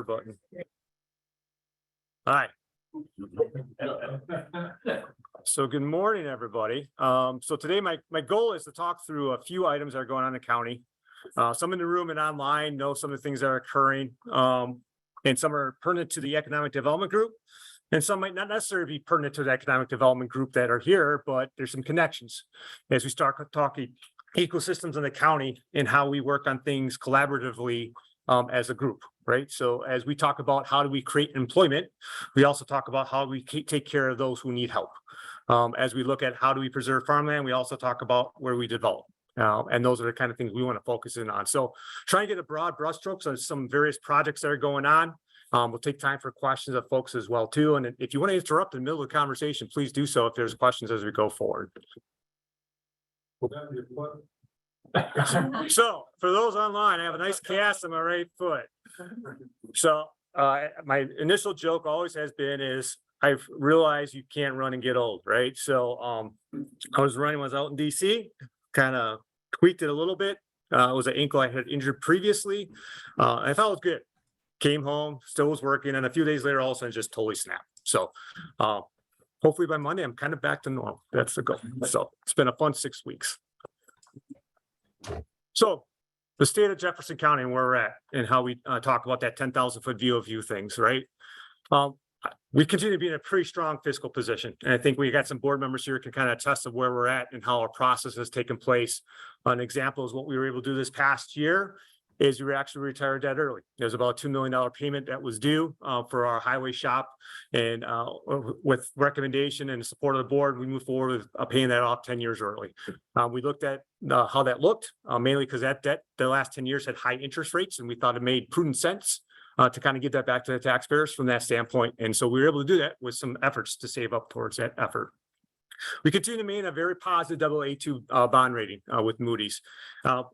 button. Hi. So good morning, everybody. So today my goal is to talk through a few items that are going on in the county. Some in the room and online know some of the things that are occurring, and some are pertinent to the economic development group, and some might not necessarily be pertinent to the economic development group that are here, but there's some connections as we start talking ecosystems in the county and how we work on things collaboratively as a group, right? So as we talk about how do we create employment, we also talk about how we take care of those who need help. As we look at how do we preserve farmland, we also talk about where we develop. And those are the kind of things we want to focus in on. So trying to get a broad brushstrokes on some various projects that are going on. We'll take time for questions of folks as well too. And if you want to interrupt in the middle of the conversation, please do so if there's questions as we go forward. So for those online, I have a nice cast on my right foot. So my initial joke always has been is I've realized you can't run and get old, right? So I was running when I was out in DC, kind of tweaked it a little bit. It was an ankle I had injured previously. I thought it was good. Came home, still was working, and a few days later, all of a sudden, just totally snapped. So hopefully by Monday, I'm kind of back to normal. That's the goal. So it's been a fun 6 weeks. So the state of Jefferson County and where we're at and how we talk about that 10,000 foot view of things, right? We continue to be in a pretty strong fiscal position. And I think we got some board members here can kind of attest of where we're at and how our process has taken place. An example is what we were able to do this past year is we actually retired debt early. There's about a $2 million payment that was due for our highway shop. And with recommendation and the support of the board, we moved forward with paying that off 10 years early. We looked at how that looked, mainly because that debt, the last 10 years had high interest rates, and we thought it made prudent sense to kind of give that back to the taxpayers from that standpoint. And so we were able to do that with some efforts to save up towards that effort. We continue to maintain a very positive AA2 bond rating with Moody's.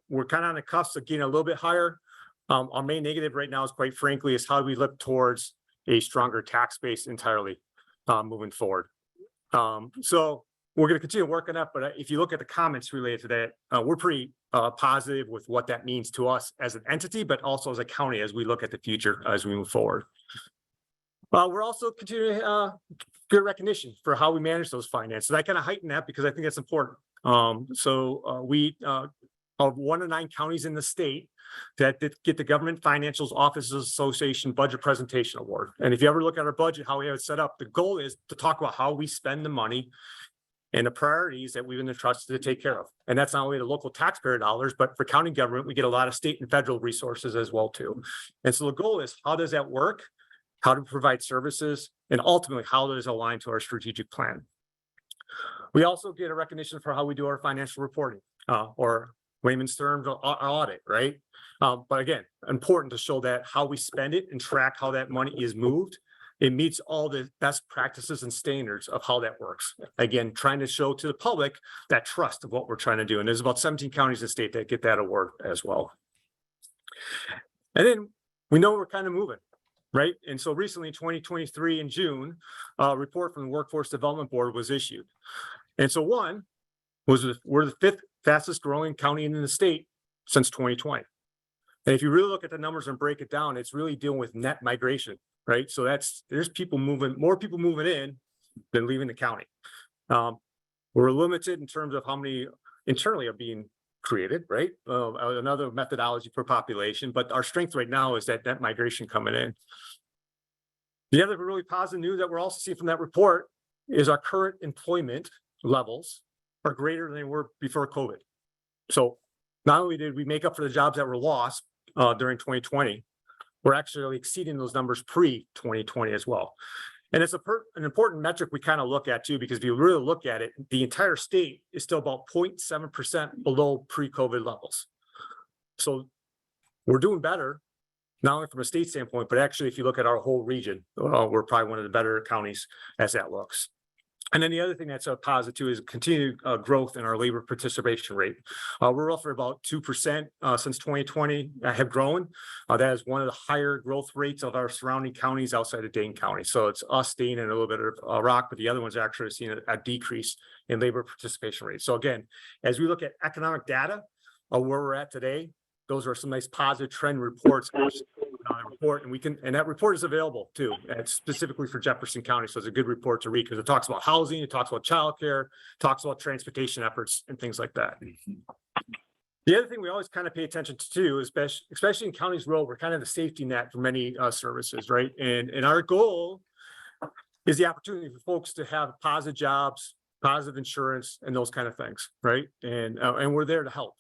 We're kind of on the cusp of getting a little bit higher. Our main negative right now is, quite frankly, is how do we look towards a stronger tax base entirely moving forward. So we're going to continue working up, but if you look at the comments related to that, we're pretty positive with what that means to us as an entity, but also as a county as we look at the future as we move forward. We're also continuing good recognition for how we manage those finances. I kind of heighten that because I think that's important. We are one of 9 counties in the state that get the Government Financials Officers Association Budget Presentation Award. And if you ever look at our budget, how we have it set up, the goal is to talk about how we spend the money and the priorities that we've been entrusted to take care of. And that's not only the local taxpayer dollars, but for county government, we get a lot of state and federal resources as well too. And so the goal is, how does that work? How to provide services, and ultimately how does it align to our strategic plan. We also get a recognition for how we do our financial reporting, or layman's terms, our audit, right? But again, important to show that how we spend it and track how that money is moved. It meets all the best practices and standards of how that works. Again, trying to show to the public that trust of what we're trying to do. And there's about 17 counties in the state that get that award as well. And then we know we're kind of moving. Right. And so recently, 2023 in June, a report from the Workforce Development Board was issued. And so we're the 5th fastest growing county in the state since 2020. And if you really look at the numbers and break it down, it's really dealing with net migration. Right. So there's people moving, more people moving in than leaving the county. We're limited in terms of how many internally are being created, right? Another methodology for population, but our strength right now is that net migration coming in. The other really positive news that we're also seeing from that report is our current employment levels are greater than they were before COVID. So not only did we make up for the jobs that were lost during 2020, we're actually exceeding those numbers pre-2020 as well. And it's an important metric we kind of look at too, because if you really look at it, the entire state is still about 0.7% below pre-COVID levels. So we're doing better, not only from a state standpoint, but actually if you look at our whole region, we're probably one of the better counties as that looks. And then the other thing that's a positive too is continued growth in our labor participation rate. We're roughly about 2% since 2020 have grown. That is one of the higher growth rates of our surrounding counties outside of Dane County. So it's us, Dane, and a little bit of Rock, but the other ones are actually seeing a decrease in labor participation rate. So again, as we look at economic data of where we're at today, those are some nice positive trend reports report, and that report is available too. It's specifically for Jefferson County, so it's a good report to read because it talks about housing, it talks about childcare, talks about transportation efforts and things like that. The other thing we always kind of pay attention to too, especially in counties rural, we're kind of the safety net for many services, right? And our goal is the opportunity for folks to have positive jobs, positive insurance, and those kind of things, right? And we're there to help.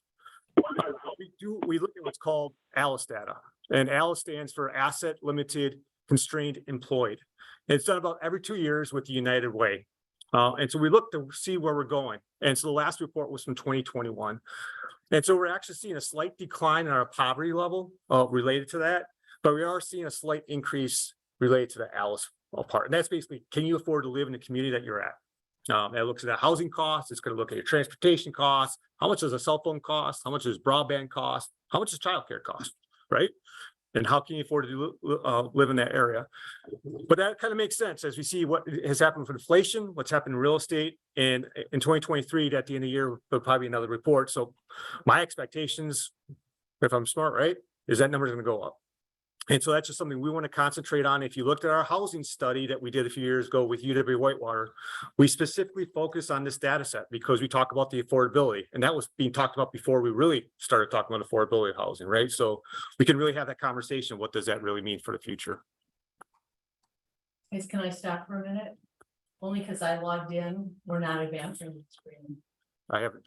We look at what's called ALICE data, and ALICE stands for Asset Limited Constrained Employed. And it's done about every 2 years with the United Way. And so we look to see where we're going. And so the last report was from 2021. And so we're actually seeing a slight decline in our poverty level related to that, but we are seeing a slight increase related to the ALICE part. And that's basically, can you afford to live in the community that you're at? It looks at the housing costs. It's going to look at your transportation costs. How much does a cell phone cost? How much does broadband cost? How much does childcare cost? Right? And how can you afford to live in that area? But that kind of makes sense as we see what has happened with inflation, what's happened in real estate, and in 2023, at the end of the year, there'll probably be another report. So my expectations, if I'm smart, right, is that number is going to go up. And so that's just something we want to concentrate on. If you looked at our housing study that we did a few years ago with UW-Whitewater, we specifically focused on this data set because we talk about the affordability, and that was being talked about before we really started talking about affordability of housing, right? So we can really have that conversation. What does that really mean for the future? Guys, can I stop for a minute? Only because I logged in. We're not advancing the screen. I haven't.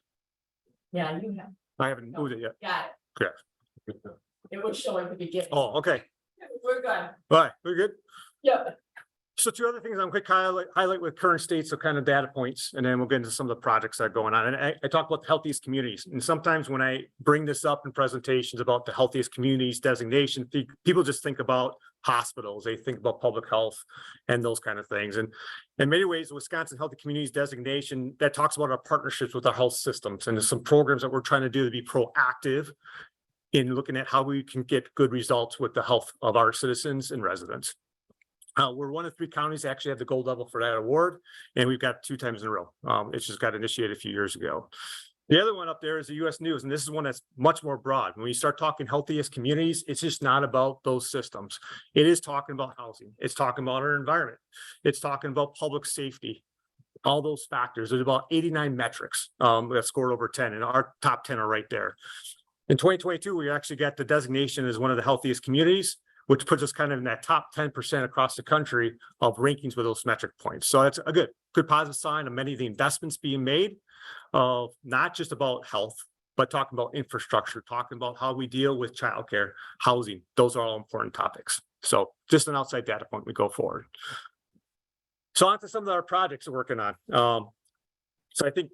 Yeah, you have. I haven't moved it yet. Got it. Yeah. It was showing the beginning. Oh, okay. We're good. All right, we're good. Yep. So two other things I'm quick highlight with current states, so kind of data points, and then we'll get into some of the projects that are going on. And I talk about the healthiest communities. And sometimes when I bring this up in presentations about the healthiest communities designation, people just think about hospitals. They think about public health and those kind of things. And in many ways, the Wisconsin Healthy Communities designation, that talks about our partnerships with our health systems and some programs that we're trying to do to be proactive in looking at how we can get good results with the health of our citizens and residents. We're one of 3 counties that actually have the gold level for that award, and we've got 2 times in a row. It just got initiated a few years ago. The other one up there is the U.S. News, and this is one that's much more broad. When you start talking healthiest communities, it's just not about those systems. It is talking about housing. It's talking about our environment. It's talking about public safety. All those factors. There's about 89 metrics that scored over 10, and our top 10 are right there. In 2022, we actually got the designation as one of the healthiest communities, which puts us kind of in that top 10% across the country of rankings with those metric points. So that's a good positive sign of many of the investments being made of not just about health, but talking about infrastructure, talking about how we deal with childcare, housing. Those are all important topics. So just an outside data point we go forward. So on to some of our projects we're working on. So I think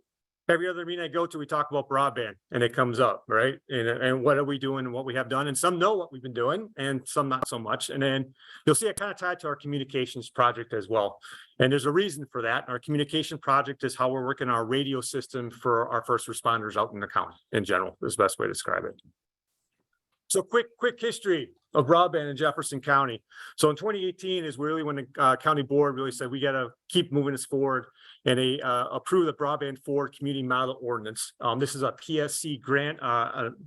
every other meeting I go to, we talk about broadband and it comes up, right? And what are we doing and what we have done? And some know what we've been doing and some not so much. And then you'll see it kind of tied to our communications project as well. And there's a reason for that. Our communication project is how we're working our radio system for our first responders out in the county in general, is the best way to describe it. So quick history of broadband in Jefferson County. So in 2018 is really when the county board really said, we got to keep moving this forward, and they approved the Broadband Forward Community Model Ordinance. This is a PSC grant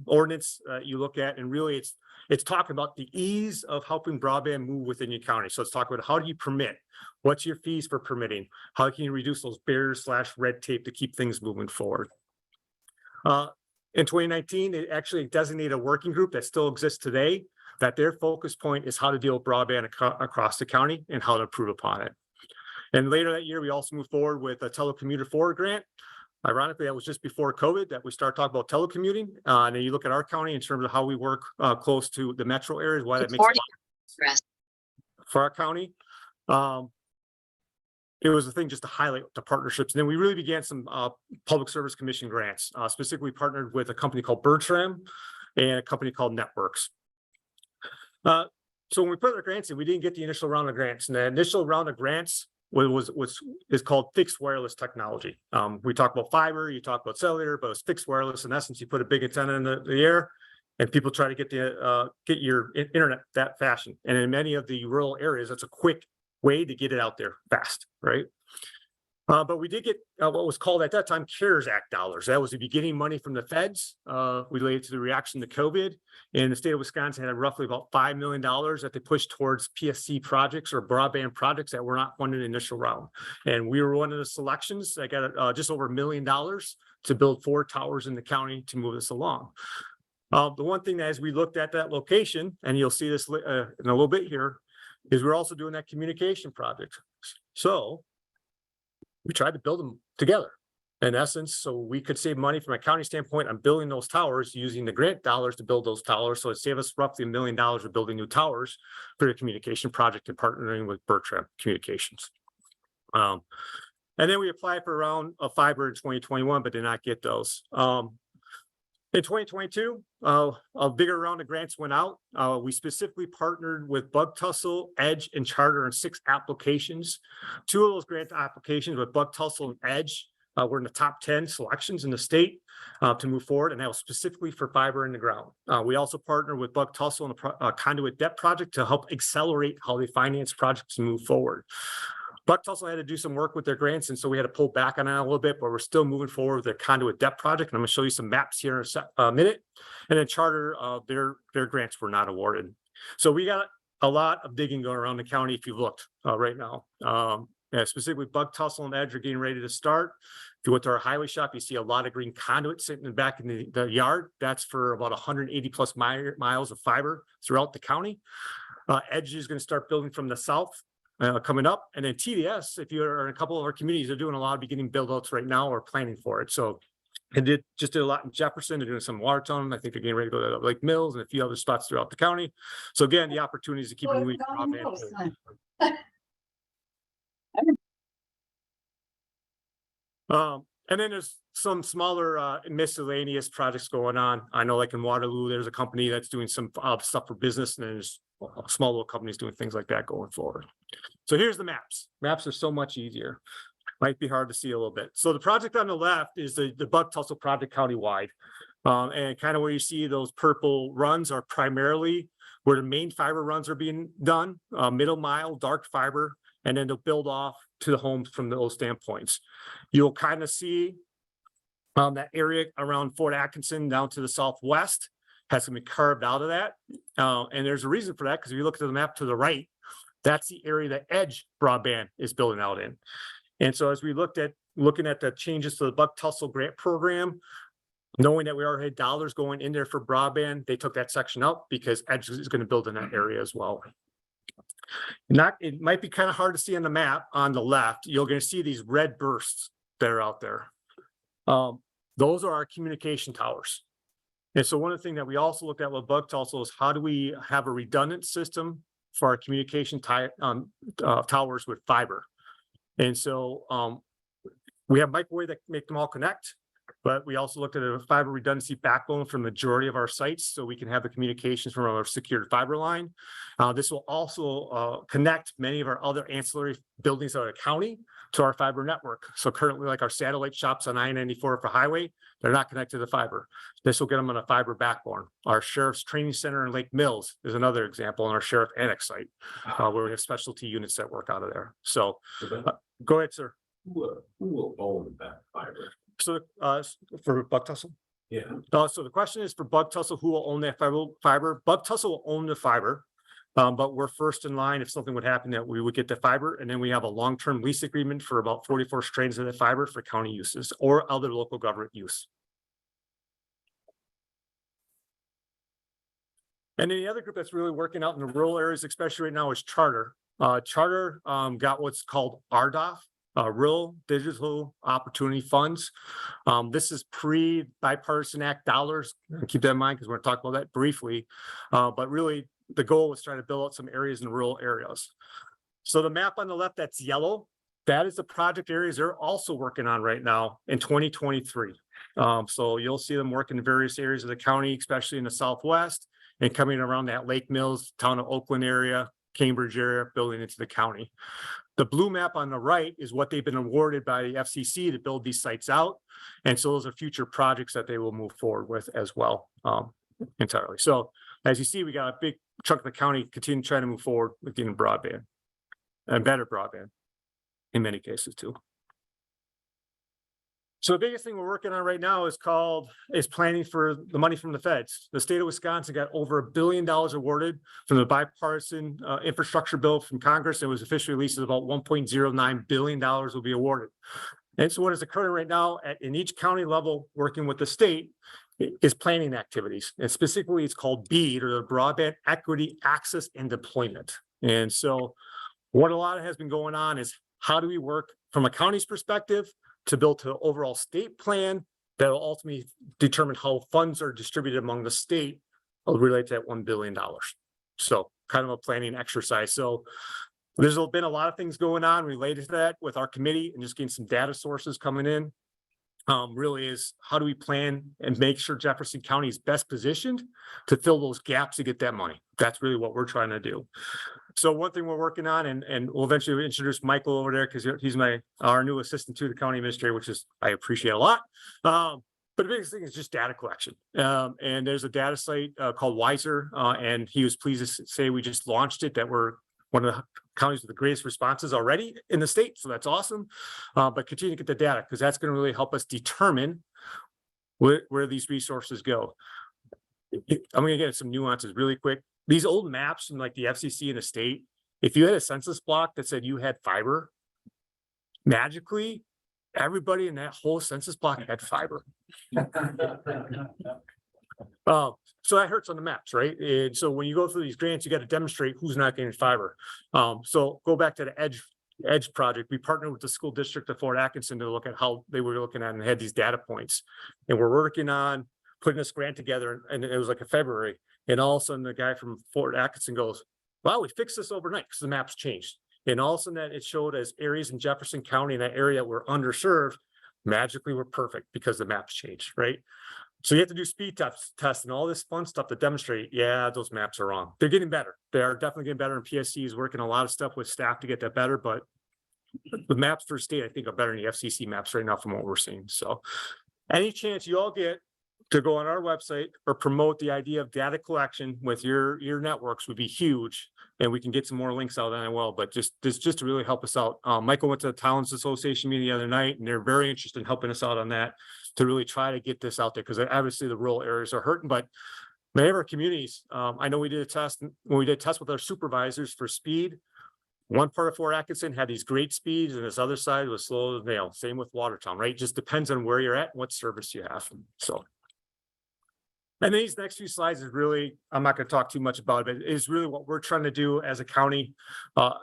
ordinance you look at, and really it's talking about the ease of helping broadband move within your county. So it's talking about how do you permit? What's your fees for permitting? How can you reduce those barriers / red tape to keep things moving forward? In 2019, they actually designated a working group that still exists today, that their focus point is how to deal with broadband across the county and how to improve upon it. And later that year, we also moved forward with a telecommuter forward grant. Ironically, that was just before COVID that we started talking about telecommuting. And then you look at our county in terms of how we work close to the metro areas, why that makes sense for our county. It was a thing just to highlight the partnerships. And then we really began some public service commission grants, specifically partnered with a company called Bertram and a company called Networks. So when we put our grants in, we didn't get the initial round of grants. And the initial round of grants is called fixed wireless technology. We talk about fiber, you talk about cellular, but it's fixed wireless. In essence, you put a big antenna in the air and people try to get your internet that fashion. And in many of the rural areas, that's a quick way to get it out there fast, right? But we did get what was called at that time CARES Act dollars. That was the beginning money from the feds related to the reaction to COVID. And the state of Wisconsin had roughly about $5 million that they pushed towards PSC projects or broadband projects that were not funded in the initial round. And we were one of the selections that got just over $1 million to build 4 towers in the county to move this along. The one thing that as we looked at that location, and you'll see this in a little bit here, is we're also doing that communication project. So we tried to build them together in essence, so we could save money from a county standpoint on building those towers using the grant dollars to build those towers. So it saved us roughly $1 million of building new towers for the communication project and partnering with Bertram Communications. And then we applied for a round of fiber in 2021, but did not get those. In 2022, a bigger round of grants went out. We specifically partnered with Bug Tussle, Edge, and Charter on 6 applications. 2 of those grant applications with Bug Tussle and Edge were in the top 10 selections in the state to move forward, and that was specifically for fiber in the ground. We also partnered with Bug Tussle on a conduit debt project to help accelerate how they finance projects and move forward. Buck Tussle had to do some work with their grants, and so we had to pull back on that a little bit, but we're still moving forward with their conduit debt project. And I'm going to show you some maps here in a minute. And then Charter, their grants were not awarded. So we got a lot of digging going around the county if you looked right now. Specifically, Bug Tussle and Edge are getting ready to start. If you went to our highway shop, you see a lot of green conduit sitting in the back in the yard. That's for about 180 plus miles of fiber throughout the county. Edge is going to start building from the south. Coming up, and then TDS, if you're in a couple of our communities, they're doing a lot of beginning build outs right now or planning for it. So it did a lot in Jefferson. They're doing some in Watertown. I think they're getting ready to go to Lake Mills and a few other spots throughout the county. So again, the opportunities to keep moving. And then there's some smaller miscellaneous projects going on. I know, like in Waterloo, there's a company that's doing some stuff for business, and there's small little companies doing things like that going forward. So here's the maps. Maps are so much easier. Might be hard to see a little bit. So the project on the left is the Bug Tussle project countywide. And kind of where you see those purple runs are primarily where the main fiber runs are being done, middle mile, dark fiber, and then they'll build off to the homes from those standpoints. You'll kind of see that area around Fort Atkinson down to the southwest has to be carved out of that. And there's a reason for that, because if you look at the map to the right, that's the area that Edge broadband is building out in. And so as we looking at the changes to the Bug Tussle grant program, knowing that we already had dollars going in there for broadband, they took that section up because Edge is going to build in that area as well. It might be kind of hard to see on the map on the left. You're going to see these red bursts that are out there. Those are our communication towers. And so one of the things that we also looked at with Bug Tussle is how do we have a redundant system for our communication towers with fiber. And so we have microwave that make them all connect, but we also looked at a fiber redundancy backbone for the majority of our sites so we can have the communications from our secured fiber line. This will also connect many of our other ancillary buildings of the county to our fiber network. So currently, like our satellite shops on I-94 for highway, they're not connected to fiber. This will get them on a fiber backbone. Our Sheriff's Training Center in Lake Mills is another example on our Sheriff Annex site where we have specialty units that work out of there. So go ahead, sir. Who will own that fiber? So for Bug Tussle? Yeah. So the question is for Bug Tussle, who will own that fiber? Bug Tussle will own the fiber, but we're first in line if something would happen that we would get the fiber, and then we have a long-term lease agreement for about 44 strands of the fiber for county uses or other local government use. And then the other group that's really working out in the rural areas, especially right now, is Charter. Charter got what's called RDOF. Rural Digital Opportunity Funds. This is pre-bipartisan act dollars. Keep that in mind because we're going to talk about that briefly. But really, the goal was trying to build out some areas in rural areas. So the map on the left that's yellow, that is the project areas they're also working on right now in 2023. So you'll see them working in various areas of the county, especially in the southwest, and coming around that Lake Mills, town of Oakland area, Cambridge area, building into the county. The blue map on the right is what they've been awarded by the FCC to build these sites out. And so those are future projects that they will move forward with as well entirely. So as you see, we got a big chunk of the county continue trying to move forward with getting broadband and better broadband in many cases too. So the biggest thing we're working on right now is planning for the money from the feds. The state of Wisconsin got over $1 billion awarded from the bipartisan infrastructure bill from Congress. It was officially released as about $1.09 billion will be awarded. And so what is occurring right now in each county level, working with the state, is planning activities. And specifically, it's called BEAD, or the Broadband Equity Access and Deployment. And so what a lot of has been going on is how do we work from a county's perspective to build an overall state plan that will ultimately determine how funds are distributed among the state related to that $1 billion. So kind of a planning exercise. So there's been a lot of things going on related to that with our committee and just getting some data sources coming in. Really is how do we plan and make sure Jefferson County is best positioned to fill those gaps to get that money. That's really what we're trying to do. So one thing we're working on, and we'll eventually introduce Michael over there because he's our new assistant to the county administrator, which is I appreciate a lot. But the biggest thing is just data collection. And there's a data site called Wehmeier, and he was pleased to say we just launched it, that we're one of the counties with the greatest responses already in the state. So that's awesome. But continue to get the data because that's going to really help us determine where these resources go. I'm going to get some nuances really quick. These old maps from like the FCC and the state, if you had a census block that said you had fiber, magically, everybody in that whole census block had fiber. So that hurts on the maps, right? And so when you go through these grants, you got to demonstrate who's not getting fiber. So go back to the Edge project. We partnered with the school district of Fort Atkinson to look at how they were looking at and had these data points. And we're working on putting this grant together, and it was like in February. And all of a sudden the guy from Fort Atkinson goes, "Wow, we fixed this overnight because the maps changed." And all of a sudden that it showed as areas in Jefferson County, in that area were underserved, magically were perfect because the maps changed, right? So you have to do speed tests and all this fun stuff to demonstrate, yeah, those maps are wrong. They're getting better. They are definitely getting better, and PSC is working a lot of stuff with staff to get that better, but the maps for state, I think, are better than the FCC maps right now from what we're seeing. So any chance you all get to go on our website or promote the idea of data collection with your networks would be huge. And we can get some more links out on it well, but just to really help us out. Michael went to the Towns Association meeting the other night, and they're very interested in helping us out on that to really try to get this out there, because obviously the rural areas are hurting, but many of our communities, I know we did a test when we did tests with our supervisors for speed. One part of Fort Atkinson had these great speeds, and this other side was slow as nail. Same with Watertown, right? Just depends on where you're at and what service you have. So. And these next few slides is really, I'm not going to talk too much about it, but it's really what we're trying to do as a county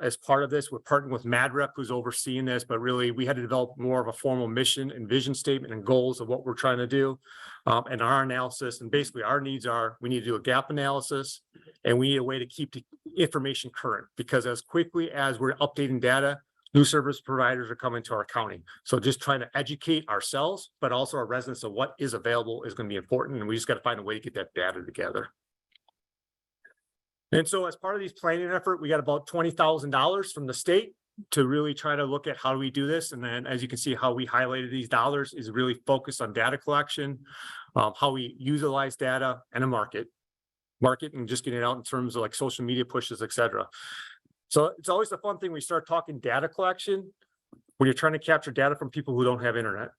as part of this. We're partnering with MadRep, who's overseeing this, but really we had to develop more of a formal mission and vision statement and goals of what we're trying to do. And our analysis, and basically our needs are, we need to do a gap analysis, and we need a way to keep the information current, because as quickly as we're updating data, new service providers are coming to our county. So just trying to educate ourselves, but also our residents of what is available is going to be important. And we just got to find a way to get that data together. And so as part of these planning effort, we got about $20,000 from the state to really try to look at how do we do this. And then as you can see, how we highlighted these dollars is really focused on data collection, how we utilize data and a market and just getting it out in terms of like social media pushes, et cetera. So it's always the fun thing. We start talking data collection when you're trying to capture data from people who don't have internet,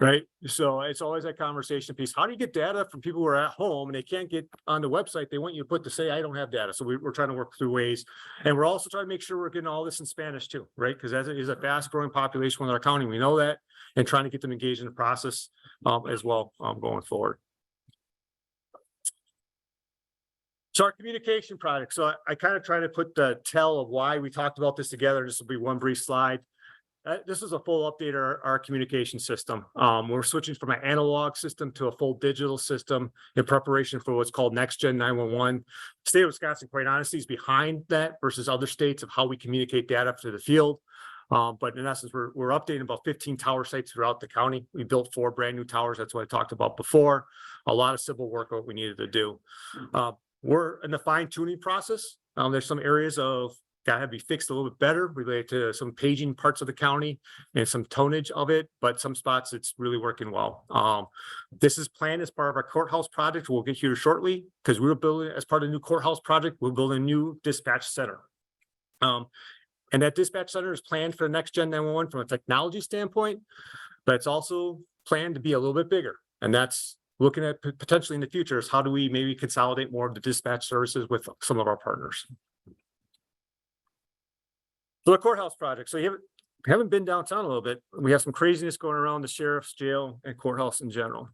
right? So it's always that conversation piece. How do you get data from people who are at home and they can't get on the website? They want you to put to say, I don't have data. So we're trying to work through ways. And we're also trying to make sure we're getting all this in Spanish too, right? Because as it is a fast growing population with our county, we know that, and trying to get them engaged in the process as well going forward. So our communication project. So I kind of try to put the tell of why we talked about this together. This will be one brief slide. This is a full update of our communication system. We're switching from an analog system to a full digital system in preparation for what's called Next Gen 911. State of Wisconsin, quite honestly, is behind that versus other states of how we communicate data to the field. But in essence, we're updating about 15 tower sites throughout the county. We built 4 brand new towers. That's what I talked about before. A lot of civil work what we needed to do. We're in the fine tuning process. There's some areas of that have to be fixed a little bit better related to some paging parts of the county and some tonnage of it, but some spots it's really working well. This is planned as part of our courthouse project. We'll get here shortly because we're building as part of the new courthouse project. We're building a new dispatch center. And that dispatch center is planned for the Next Gen 911 from a technology standpoint, but it's also plan to be a little bit bigger, and that's looking at potentially in the future is how do we maybe consolidate more of the dispatch services with some of our partners. So the courthouse project. So you haven't been downtown a little bit. We have some craziness going around the sheriff's jail and courthouse in general.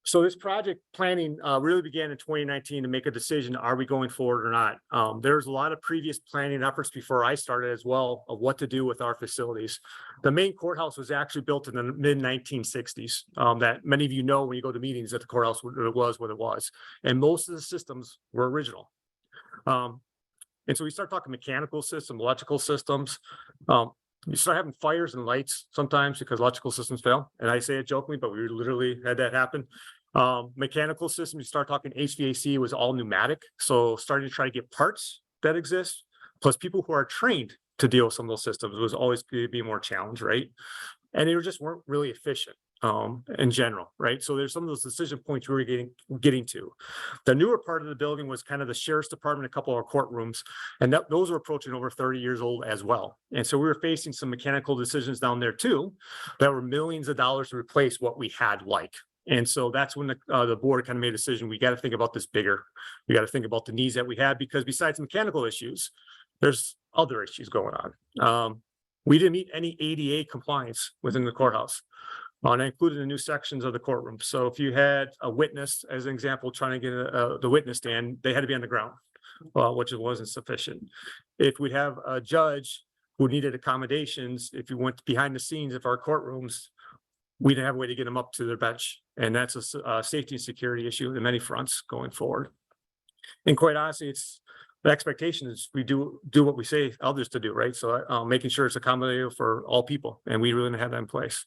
So this project planning really began in 2019 to make a decision, are we going forward or not? There's a lot of previous planning efforts before I started as well of what to do with our facilities. The main courthouse was actually built in the mid 1960s. That many of you know when you go to meetings that the courthouse was what it was. And most of the systems were original. And so we start talking mechanical systems, electrical systems. You start having fires and lights sometimes because electrical systems fail. And I say it jokingly, but we literally had that happen. Mechanical systems, you start talking HVAC was all pneumatic. So starting to try to get parts that exist, plus people who are trained to deal with some of those systems was always going to be more challenge, right? And they just weren't really efficient in general, right? So there's some of those decision points we were getting to. The newer part of the building was kind of the sheriff's department, a couple of our courtrooms, and those were approaching over 30 years old as well. And so we were facing some mechanical decisions down there too, that were millions of dollars to replace what we had like. And so that's when the board kind of made a decision. We got to think about this bigger. We got to think about the needs that we had, because besides mechanical issues, there's other issues going on. We didn't meet any ADA compliance within the courthouse. And I included the new sections of the courtroom. So if you had a witness, as an example, trying to get the witness stand, they had to be on the ground, which wasn't sufficient. If we have a judge who needed accommodations, if you went behind the scenes of our courtrooms, we didn't have a way to get them up to their bench. And that's a safety and security issue in many fronts going forward. And quite honestly, the expectation is we do what we say others to do, right? So making sure it's accommodative for all people, and we really didn't have that in place.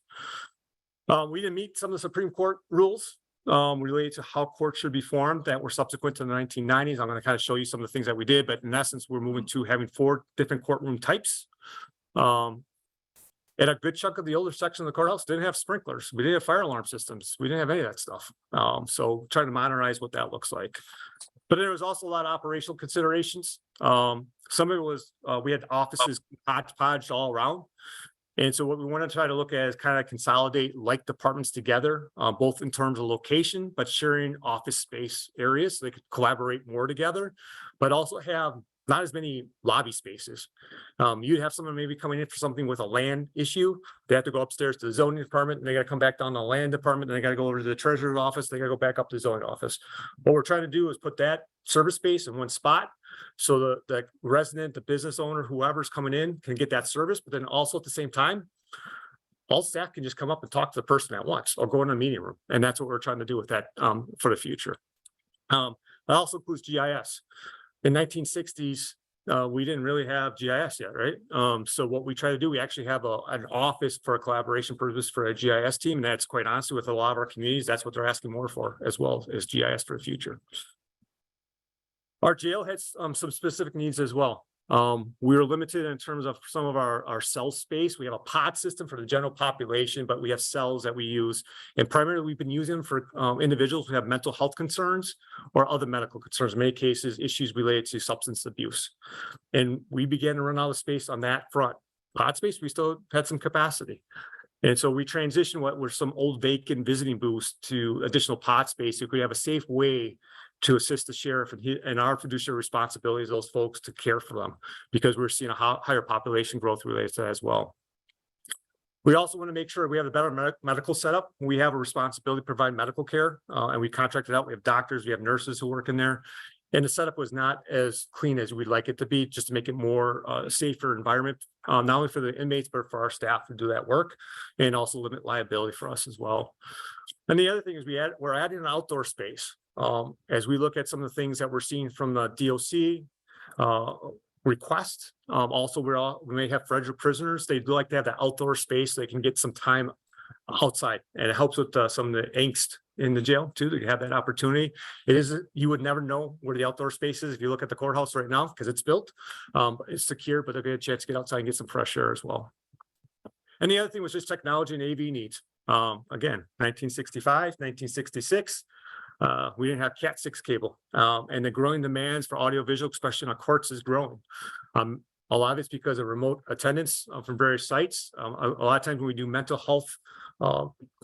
We didn't meet some of the Supreme Court rules related to how courts should be formed that were subsequent to the 1990s. I'm going to kind of show you some of the things that we did, but in essence, we're moving to having 4 different courtroom types. And a good chunk of the older section of the courthouse didn't have sprinklers. We didn't have fire alarm systems. We didn't have any of that stuff. So trying to modernize what that looks like. But there was also a lot of operational considerations. Some of it was we had offices hodgepodge all around. And so what we want to try to look at is kind of consolidate like departments together, both in terms of location, but sharing office space areas so they could collaborate more together, but also have not as many lobby spaces. You'd have someone maybe coming in for something with a land issue. They have to go upstairs to the zoning department, and they got to come back down to the land department, and they got to go over to the treasurer's office. They got to go back up to the zoning office. What we're trying to do is put that service space in one spot, so the resident, the business owner, whoever's coming in can get that service, but then also at the same time, all staff can just come up and talk to the person at once or go in a meeting room. And that's what we're trying to do with that for the future. That also includes GIS. In 1960s, we didn't really have GIS yet, right? So what we try to do, we actually have an office for a collaboration purpose for a GIS team. And that's quite honestly with a lot of our communities, that's what they're asking more for as well as GIS for the future. Our jail has some specific needs as well. We were limited in terms of some of our cell space. We have a pod system for the general population, but we have cells that we use. And primarily we've been using them for individuals who have mental health concerns or other medical concerns, in many cases, issues related to substance abuse. And we began to run out of space on that front. Pod space, we still had some capacity. And so we transitioned what were some old vacant visiting booths to additional pod space. So we have a safe way to assist the sheriff and our fiduciary responsibilities, those folks to care for them, because we're seeing a higher population growth related to that as well. We also want to make sure we have a better medical setup. We have a responsibility to provide medical care, and we contracted out. We have doctors, we have nurses who work in there. And the setup was not as clean as we'd like it to be, just to make it more safer environment, not only for the inmates, but for our staff who do that work, and also limit liability for us as well. And the other thing is we're adding an outdoor space. As we look at some of the things that we're seeing from the DOC request, also we may have federal prisoners. They do like to have that outdoor space so they can get some time outside, and it helps with some of the angst in the jail too, that you have that opportunity. You would never know where the outdoor space is if you look at the courthouse right now, because it's built, it's secure, but they'll get a chance to get outside and get some fresh air as well. And the other thing was just technology and AV needs. Again, 1965, 1966, we didn't have Cat 6 cable, and the growing demands for audiovisual expression on courts is growing. A lot of it's because of remote attendance from various sites. A lot of times when we do mental health,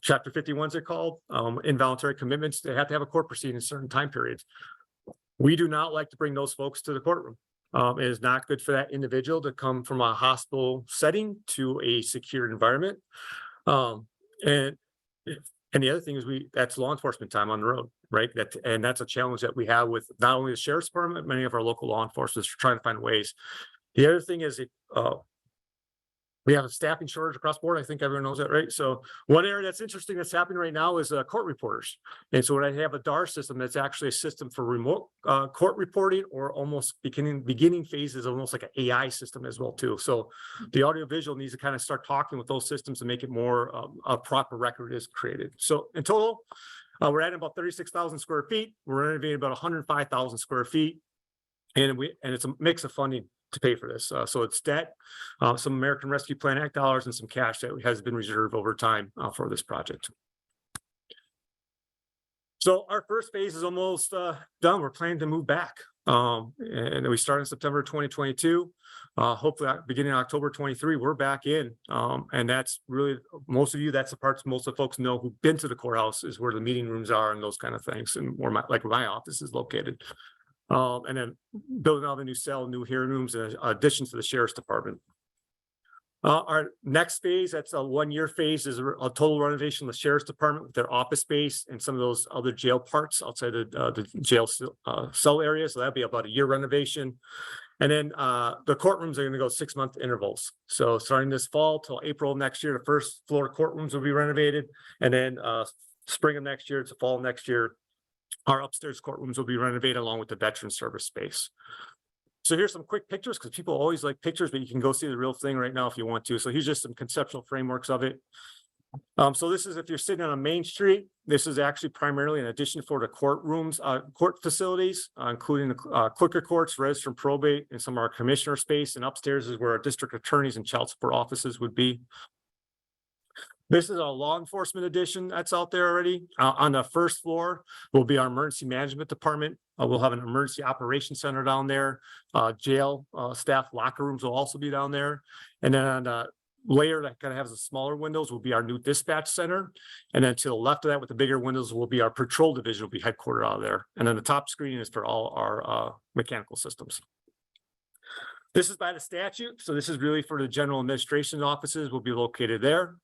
Chapter 51s are called, involuntary commitments, they have to have a court proceeding in certain time periods. We do not like to bring those folks to the courtroom. It is not good for that individual to come from a hospital setting to a secure environment. And the other thing is that's law enforcement time on the road, right? That's a challenge that we have with not only the sheriff's department, many of our local law enforcement are trying to find ways. The other thing is we have a staffing shortage across the board. I think everyone knows that, right? So one area that's interesting that's happening right now is court reporters. And so when I have a DAR system, that's actually a system for remote court reporting, or almost beginning phases, almost like an AI system as well too. So the audiovisual needs to kind of start talking with those systems to make it more a proper record is created. So in total, we're adding about 36,000 square feet. We're renovating about 105,000 square feet. And it's a mix of funding to pay for this. So it's debt, some American Rescue Plan Act dollars, and some cash that has been reserved over time for this project. So our first phase is almost done. We're planning to move back. And we start in September 2022. Hopefully beginning of October 23, we're back in. And that's really, most of you, that's the parts most of the folks know who've been to the courthouse, is where the meeting rooms are and those kind of things, and where my office is located. And then building out a new cell, new hearing rooms, in addition to the sheriff's department. Our next phase, that's a 1-year phase, is a total renovation of the sheriff's department with their office space and some of those other jail parts outside the jail cell area. So that'll be about a year renovation. And then the courtrooms are going to go 6-month intervals. So starting this fall till April of next year, the first floor courtrooms will be renovated. And then spring of next year to fall of next year, our upstairs courtrooms will be renovated along with the veteran service space. So here's some quick pictures, because people always like pictures, but you can go see the real thing right now if you want to. So here's just some conceptual frameworks of it. So this is if you're sitting on a main street, this is actually primarily an addition for the courtrooms, court facilities, including the quicker courts, register and probate, and some of our commissioner space. And upstairs is where our district attorneys and child support offices would be. This is a law enforcement edition that's out there already. On the first floor will be our emergency management department. We'll have an emergency operations center down there. Jail staff locker rooms will also be down there. And then on the layer that kind of has the smaller windows will be our new dispatch center. And then to the left of that with the bigger windows will be our patrol division, will be headquartered out of there. And then the top screen is for all our mechanical systems. This is by the statute. So this is really for the general administration offices, will be located there.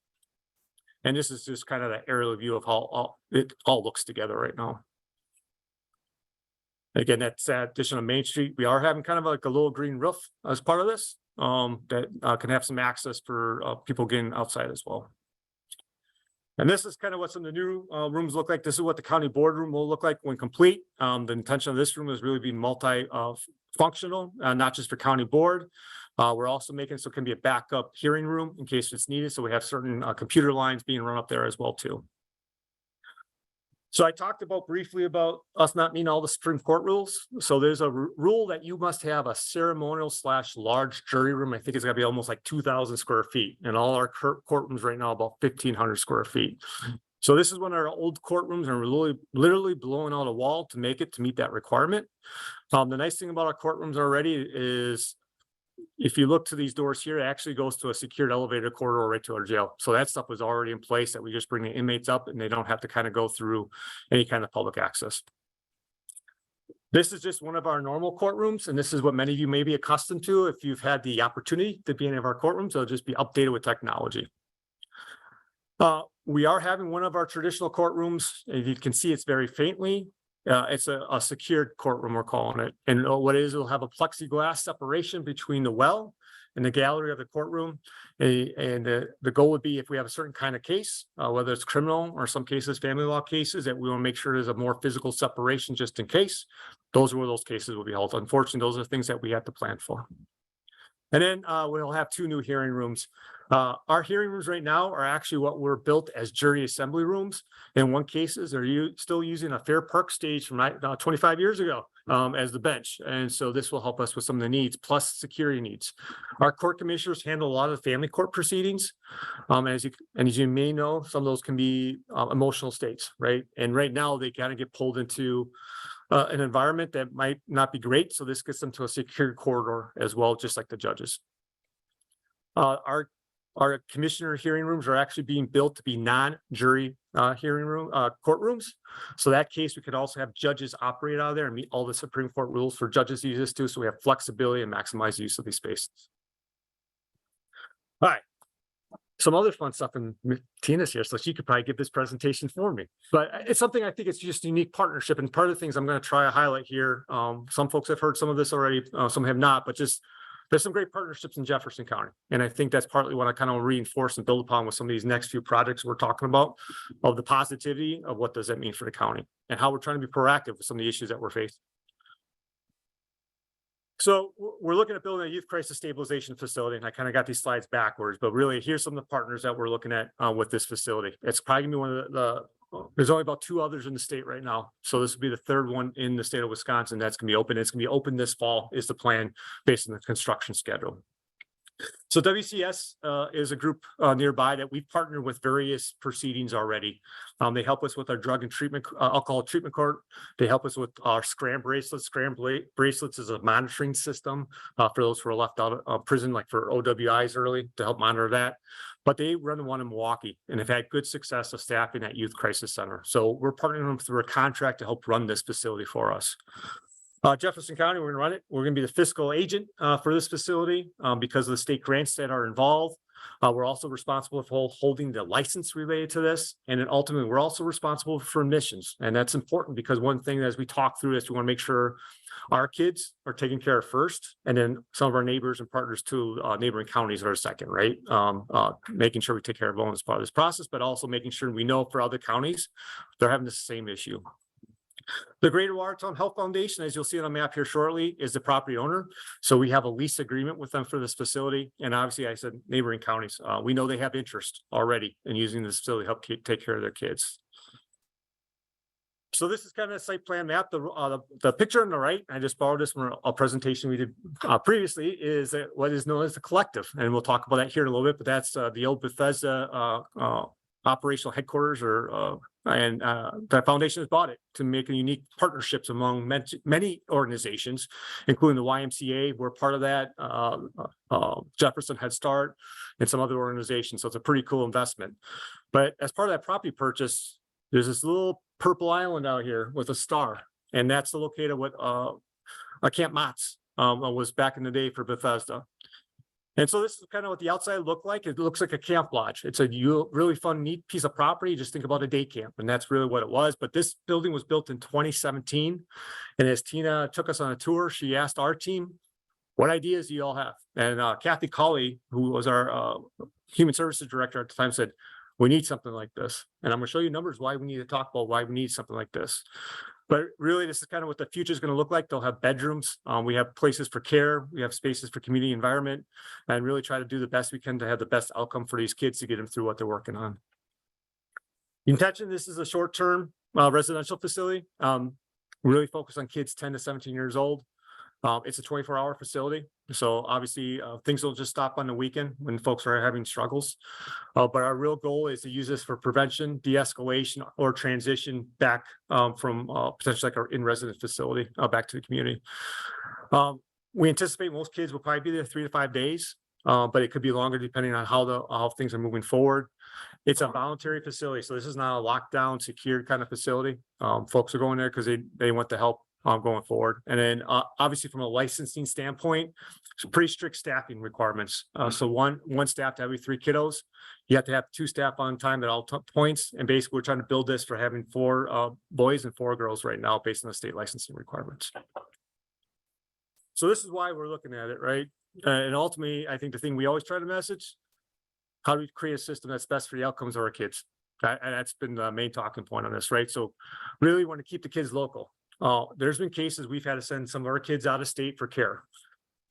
And this is just kind of the aerial view of how it all looks together right now. Again, that's that addition on Main Street. We are having kind of like a little green roof as part of this that can have some access for people getting outside as well. And this is kind of what some of the new rooms look like. This is what the county boardroom will look like when complete. The intention of this room is really be multi-functional, not just for county board. We're also making so it can be a backup hearing room in case it's needed. So we have certain computer lines being run up there as well too. So I talked briefly about us not meeting all the Supreme Court rules. So there's a rule that you must have a ceremonial / large jury room. I think it's gonna be almost like 2,000 square feet, and all our courtrooms right now about 1,500 square feet. So this is one of our old courtrooms, and we're literally blowing out a wall to make it to meet that requirement. The nice thing about our courtrooms already is, if you look to these doors here, it actually goes to a secured elevator corridor right to our jail. So that stuff was already in place, that we just bring the inmates up and they don't have to kind of go through any kind of public access. This is just one of our normal courtrooms, and this is what many of you may be accustomed to if you've had the opportunity to be in any of our courtrooms. It'll just be updated with technology. We are having one of our traditional courtrooms. If you can see, it's very faintly. It's a secured courtroom, we're calling it. And what it is, it'll have a plexiglass separation between the well and the gallery of the courtroom. And the goal would be, if we have a certain kind of case, whether it's criminal or some cases, family law cases, that we want to make sure there's a more physical separation just in case. Those are where those cases will be held. Unfortunately, those are things that we have to plan for. And then we'll have 2 new hearing rooms. Our hearing rooms right now are actually what were built as jury assembly rooms. In one cases, they're still using a Fair Park stage from 25 years ago as the bench. And so this will help us with some of the needs, plus security needs. Our court commissioners handle a lot of the family court proceedings. As you may know, some of those can be emotional states, right? And right now they kind of get pulled into an environment that might not be great. So this gets them to a secure corridor as well, just like the judges. Our commissioner hearing rooms are actually being built to be non-jury courtrooms. So that case, we could also have judges operate out of there and meet all the Supreme Court rules for judges to use this too. So we have flexibility and maximize the use of these spaces. All right. Some other fun stuff, and Tina's here, so she could probably give this presentation for me. But it's something I think it's just a unique partnership. And part of the things I'm going to try to highlight here, some folks have heard some of this already, some have not, but just there's some great partnerships in Jefferson County. And I think that's partly what I kind of reinforce and build upon with some of these next few projects we're talking about, of the positivity of what does that mean for the county and how we're trying to be proactive with some of the issues that we're facing. So we're looking at building a youth crisis stabilization facility, and I kind of got these slides backwards, but really here's some of the partners that we're looking at with this facility. It's probably gonna be one of there's only about 2 others in the state right now. So this will be the 3rd one in the state of Wisconsin that's gonna be open. It's gonna be open this fall is the plan based on the construction schedule. So WCS is a group nearby that we've partnered with various proceedings already. They help us with our drug and treatment, alcohol treatment court. They help us with our scram bracelets. Scram bracelets is a monitoring system for those who are left out of prison, like for OWIs early, to help monitor that. But they run the one in Milwaukee and have had good success of staffing at Youth Crisis Center. So we're partnering them through a contract to help run this facility for us. Jefferson County, we're going to run it. We're going to be the fiscal agent for this facility because of the state grants that are involved. We're also responsible for holding the license related to this. And then ultimately, we're also responsible for admissions. And that's important because one thing as we talk through this, we want to make sure our kids are taken care of first. And then some of our neighbors and partners too, neighboring counties are second, right? Making sure we take care of them as part of this process, but also making sure we know for other counties, they're having the same issue. The Greater Watertown Health Foundation, as you'll see on the map here shortly, is the property owner. So we have a lease agreement with them for this facility. And obviously, I said neighboring counties, we know they have interest already in using this facility to help take care of their kids. So this is kind of a site plan map. The picture on the right, I just borrowed this from a presentation we did previously, is what is known as the collective. And we'll talk about that here in a little bit, but that's the old Bethesda operational headquarters, and the foundation has bought it to make a unique partnerships among many organizations, including the YMCA. We're part of that, Jefferson Head Start, and some other organizations. So it's a pretty cool investment. But as part of that property purchase, there's this little purple island out here with a star, and that's located with Camp Motts was back in the day for Bethesda. And so this is kind of what the outside looked like. It looks like a camp lodge. It's a really fun, neat piece of property. Just think about a day camp, and that's really what it was. But this building was built in 2017. And as Tina took us on a tour, she asked our team, what ideas do you all have? And Kathy Colley, who was our human services director at the time, said, we need something like this. And I'm going to show you numbers why we need to talk about why we need something like this. But really, this is kind of what the future is going to look like. They'll have bedrooms. We have places for care. We have spaces for community environment, and really try to do the best we can to have the best outcome for these kids to get them through what they're working on. You can mention this is a short-term residential facility. Really focused on kids 10 to 17 years old. It's a 24-hour facility. So obviously things don't just stop on the weekend when folks are having struggles. But our real goal is to use this for prevention, de-escalation, or transition back from potentially like our in-resident facility back to the community. We anticipate most kids will probably be there 3 to 5 days, but it could be longer depending on how things are moving forward. It's a voluntary facility, so this is not a lockdown, secured kind of facility. Folks are going there because they want the help going forward. And then obviously from a licensing standpoint, some pretty strict staffing requirements. So one staff to every 3 kiddos. You have to have 2 staff on time at all points. And basically we're trying to build this for having 4 boys and 4 girls right now based on the state licensing requirements. So this is why we're looking at it, right? And ultimately, I think the thing we always try to message, how do we create a system that's best for the outcomes of our kids? And that's been the main talking point on this, right? So really want to keep the kids local. There's been cases we've had to send some of our kids out of state for care.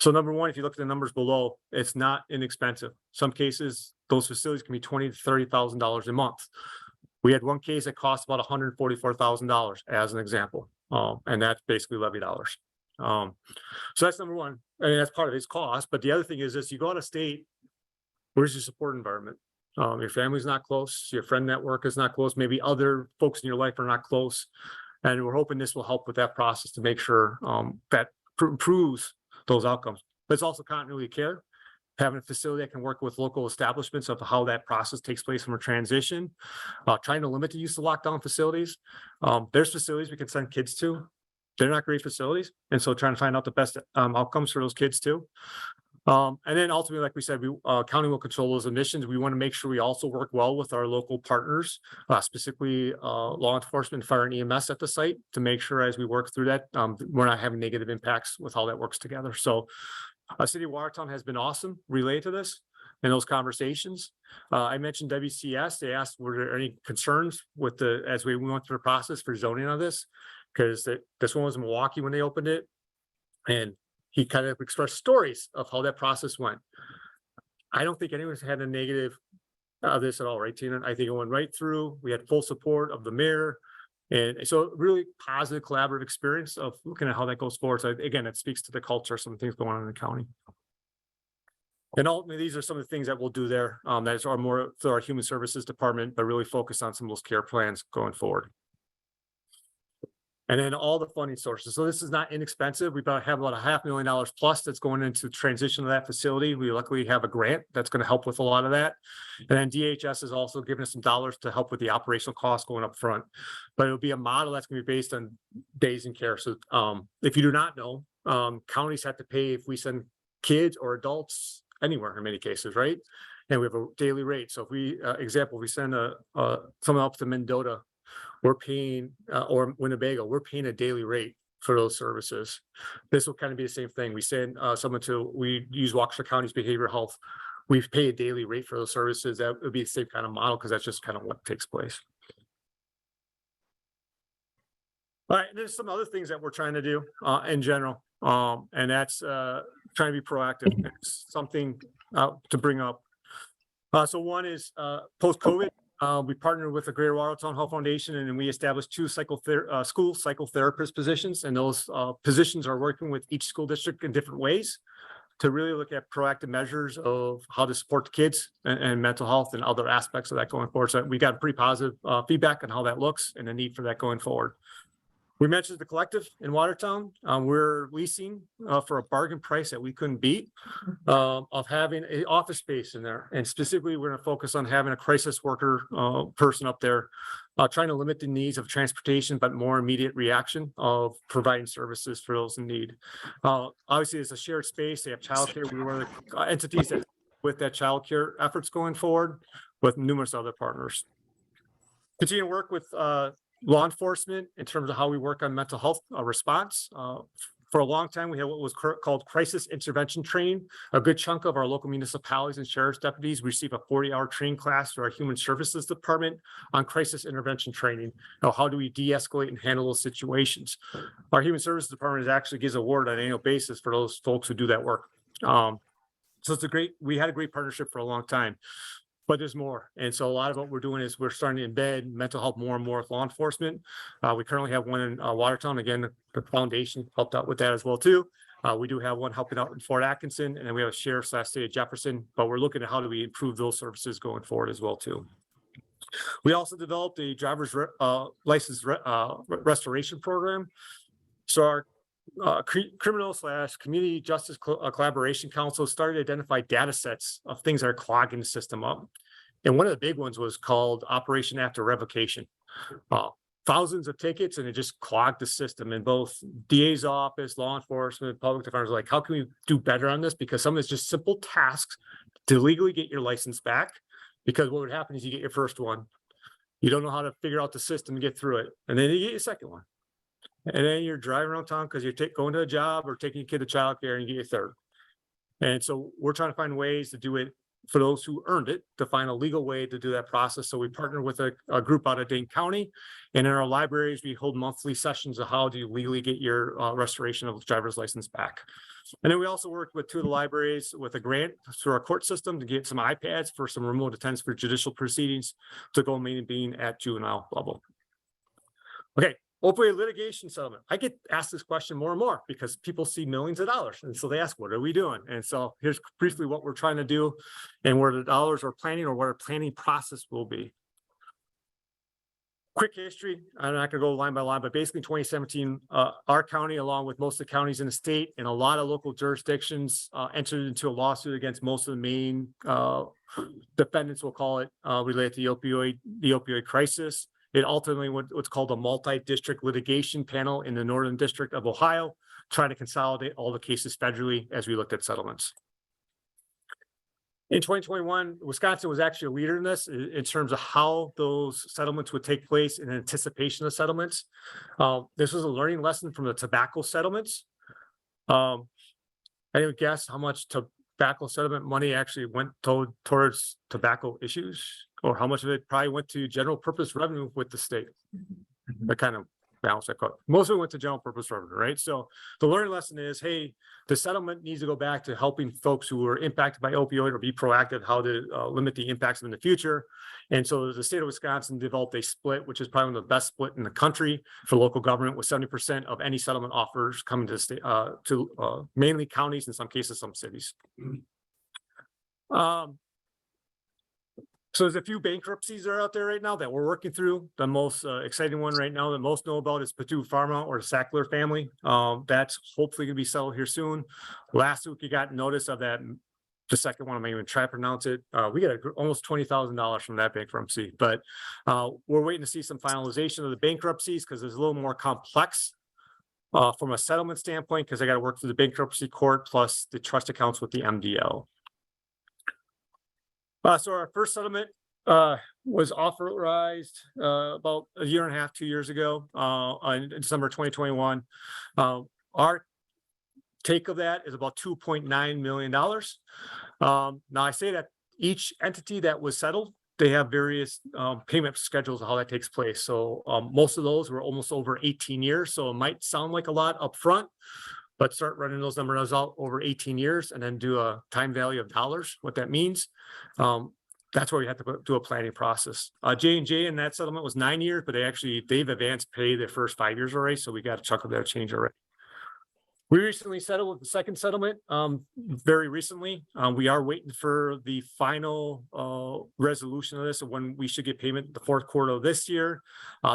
So number one, if you look at the numbers below, it's not inexpensive. Some cases, those facilities can be $20,000 to $30,000 a month. We had one case that cost about $144,000 as an example. And that's basically levy dollars. So that's number one. I mean, that's part of its cost. But the other thing is this, you go out of state, where's your support environment? Your family's not close, your friend network is not close, maybe other folks in your life are not close. And we're hoping this will help with that process to make sure that improves those outcomes. But it's also continuity of care, having a facility that can work with local establishments of how that process takes place from a transition, trying to limit the use of lockdown facilities. There's facilities we can send kids to. They're not great facilities. And so trying to find out the best outcomes for those kids too. And then ultimately, like we said, county will control those emissions. We want to make sure we also work well with our local partners, specifically law enforcement, fire and EMS at the site, to make sure as we work through that, we're not having negative impacts with how that works together. So City of Watertown has been awesome related to this in those conversations. I mentioned WCS. They asked, were there any concerns with as we went through the process for zoning on this? Because this one was in Milwaukee when they opened it. And he kind of expressed stories of how that process went. I don't think anyone's had a negative of this at all, right, Tina? I think it went right through. We had full support of the mayor. And so really positive collaborative experience of looking at how that goes forward. So again, it speaks to the culture, some things going on in the county. And ultimately, these are some of the things that we'll do there. That are more through our human services department, but really focus on some of those care plans going forward. And then all the funding sources. So this is not inexpensive. We have about $500,000 plus that's going into transition to that facility. We luckily have a grant that's going to help with a lot of that. And then DHS is also giving us some dollars to help with the operational costs going up front. But it'll be a model that's going to be based on days in care. So if you do not know, counties have to pay if we send kids or adults anywhere in many cases, right? And we have a daily rate. So if we, example, we send someone up to Mendota, we're paying, or Winnebago, we're paying a daily rate for those services. This will kind of be the same thing. We send someone we use Waukesha County's behavioral health. We pay a daily rate for those services. That would be the same kind of model because that's just kind of what takes place. All right, there's some other things that we're trying to do in general, and that's trying to be proactive. It's something to bring up. So one is post-COVID. We partnered with the Greater Watertown Health Foundation, and we established 2 school psychotherapist positions. And those positions are working with each school district in different ways to really look at proactive measures of how to support the kids and mental health and other aspects of that going forward. So we got pretty positive feedback on how that looks and the need for that going forward. We mentioned the collective in Watertown. We're leasing for a bargain price that we couldn't beat of having an office space in there. And specifically, we're going to focus on having a crisis worker person up there, trying to limit the needs of transportation, but more immediate reaction of providing services for those in need. Obviously, it's a shared space. They have childcare. We were the entities that with that childcare efforts going forward with numerous other partners. Continue to work with law enforcement in terms of how we work on mental health response. For a long time, we had what was called crisis intervention training. A good chunk of our local municipalities and sheriff's deputies receive a 40-hour training class through our human services department on crisis intervention training. Now, how do we de-escalate and handle those situations? Our human services department actually gives award on an annual basis for those folks who do that work. So we had a great partnership for a long time. But there's more. And so a lot of what we're doing is we're starting to embed mental health more and more with law enforcement. We currently have one in Watertown. Again, the foundation helped out with that as well too. We do have one helping out in Fort Atkinson, and then we have a sheriff's state of Jefferson, but we're looking at how do we improve those services going forward as well too. We also developed a driver's license restoration program. So our criminal/community justice collaboration council started to identify data sets of things that are clogging the system up. And one of the big ones was called Operation After Revocation. Thousands of tickets, and it just clogged the system. In both DA's office, law enforcement, public defenders, like, how can we do better on this? Because some of it's just simple tasks to legally get your license back. Because what would happen is you get your first one, you don't know how to figure out the system to get through it, and then you get your second one. And then you're driving around town because you're going to a job or taking your kid to childcare, and you get your third. And so we're trying to find ways to do it for those who earned it, to find a legal way to do that process. So we partner with a group out of Dane County, and in our libraries, we hold monthly sessions of how do you legally get your restoration of driver's license back. And then we also worked with 2 of the libraries with a grant through our court system to get some iPads for some remote attendance for judicial proceedings to go being at juvenile level. Okay. Opioid litigation settlement. I get asked this question more and more because people see millions of dollars. And so they ask, what are we doing? And so here's briefly what we're trying to do and where the dollars are planning or what our planning process will be. Quick history, I'm not gonna go line by line, but basically in 2017, our county, along with most of the counties in the state and a lot of local jurisdictions, entered into a lawsuit against most of the main, defendants, we'll call it, related to the opioid crisis. It ultimately what's called a multi-district litigation panel in the Northern District of Ohio, trying to consolidate all the cases federally as we looked at settlements. In 2021, Wisconsin was actually a leader in this in terms of how those settlements would take place in anticipation of settlements. This was a learning lesson from the tobacco settlements. I would guess how much tobacco settlement money actually went towards tobacco issues, or how much of it probably went to general purpose revenue with the state. That kind of balance that quote. Most of it went to general purpose revenue, right? So the learning lesson is, hey, the settlement needs to go back to helping folks who were impacted by opioid, or be proactive how to limit the impacts in the future. And so the state of Wisconsin developed a split, which is probably one of the best split in the country for local government, with 70% of any settlement offers coming to the state, mainly counties, in some cases, some cities. So there's a few bankruptcies that are out there right now that we're working through. The most exciting one right now that most know about is Patu Pharma, or the Sackler family. That's hopefully gonna be settled here soon. Last week, you got notice of that. The second one, I'm even try to pronounce it. We got almost $20,000 from that bankruptcy, but we're waiting to see some finalization of the bankruptcies, because it's a little more complex from a settlement standpoint, because I got to work through the bankruptcy court plus the trust accounts with the MDL. So our first settlement was authorized about a year and a half, 2 years ago, in December 2021. Our take of that is about $2.9 million. Now I say that each entity that was settled, they have various payment schedules of how that takes place. So most of those were almost over 18 years. So it might sound like a lot upfront, but start running those numbers out over 18 years and then do a time value of dollars, what that means. That's where we have to do a planning process. J&J in that settlement was 9 years, but they've advanced pay their first 5 years already. So we got a chunk of that change already. We recently settled with the second settlement, very recently. We are waiting for the final resolution of this, of when we should get payment the fourth quarter of this year.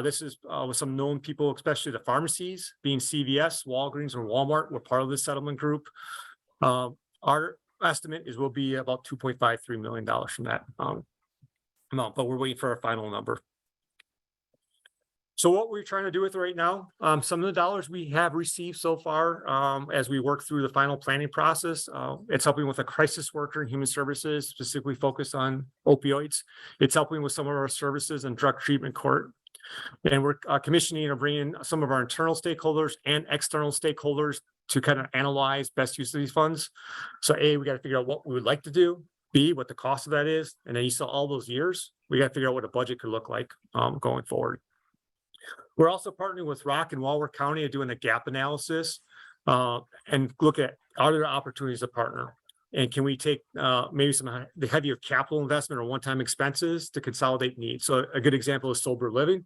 This is with some known people, especially the pharmacies, being CVS, Walgreens, and Walmart were part of this settlement group. Our estimate is will be about $2.53 million from that amount, but we're waiting for our final number. So what we're trying to do with it right now, some of the dollars we have received so far, as we work through the final planning process, it's helping with a crisis worker in human services, specifically focused on opioids. It's helping with some of our services and drug treatment court. And we're commissioning or bringing some of our internal stakeholders and external stakeholders to kind of analyze best use of these funds. So A, we got to figure out what we would like to do. B, what the cost of that is. And then you saw all those years, we got to figure out what a budget could look like going forward. We're also partnering with Rock and Walworth County and doing a gap analysis and look at other opportunities to partner. And can we take maybe some the heavier capital investment or one-time expenses to consolidate needs? So a good example is sober living.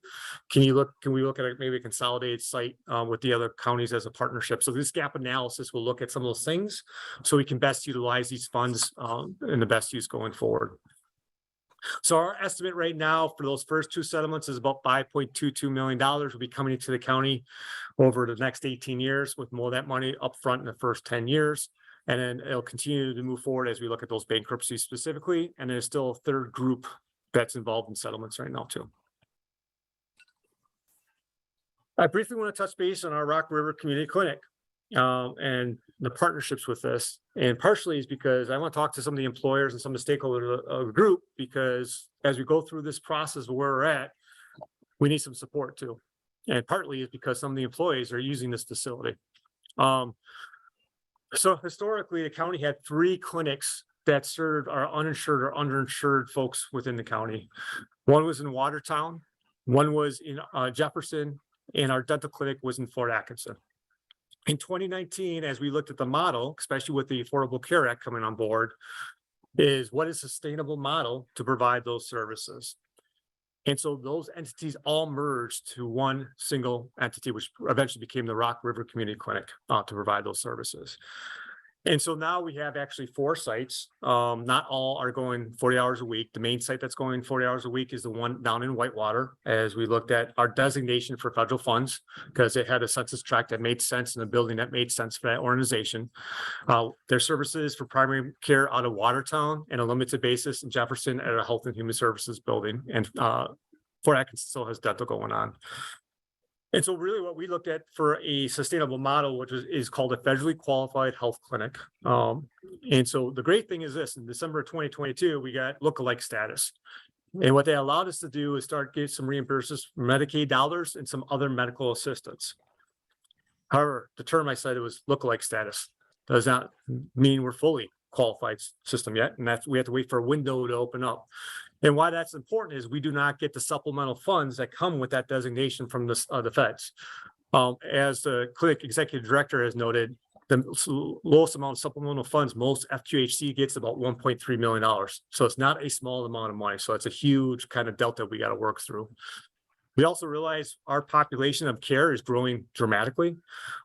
Can we look at maybe a consolidated site with the other counties as a partnership? So this gap analysis will look at some of those things so we can best utilize these funds in the best use going forward. So our estimate right now for those first two settlements is about $5.22 million will be coming into the county over the next 18 years, with more of that money upfront in the first 10 years. And then it'll continue to move forward as we look at those bankruptcies specifically. And there's still a third group that's involved in settlements right now too. I briefly want to touch base on our Rock River Community Clinic and the partnerships with this. And partially is because I want to talk to some of the employers and some of the stakeholders of the group, because as we go through this process of where we're at, we need some support too. And partly is because some of the employees are using this facility. So historically, the county had 3 clinics that served our uninsured or underinsured folks within the county. One was in Watertown, one was in Jefferson, and our dental clinic was in Fort Atkinson. In 2019, as we looked at the model, especially with the Affordable Care Act coming on board, is what is a sustainable model to provide those services. And so those entities all merged to one single entity, which eventually became the Rock River Community Clinic to provide those services. And so now we have actually 4 sites. Not all are going 40 hours a week. The main site that's going 40 hours a week is the one down in Whitewater, as we looked at our designation for federal funds, because it had a census tract that made sense and a building that made sense for that organization. Their services for primary care out of Watertown and a limited basis in Jefferson at a Health and Human Services building. And Fort Atkins still has dental going on. And so really what we looked at for a sustainable model, which is called a federally qualified health clinic. And so the great thing is this, in December of 2022, we got lookalike status. And what they allowed us to do is start getting some reimbursements from Medicaid dollars and some other medical assistance. However, the term I cited was lookalike status. Does not mean we're fully qualified system yet. And we have to wait for a window to open up. And why that's important is we do not get the supplemental funds that come with that designation from the feds. As the clinic executive director has noted, the lowest amount of supplemental funds most FQHC gets about $1.3 million. So it's not a small amount of money. So it's a huge kind of delta we got to work through. We also realize our population of care is growing dramatically.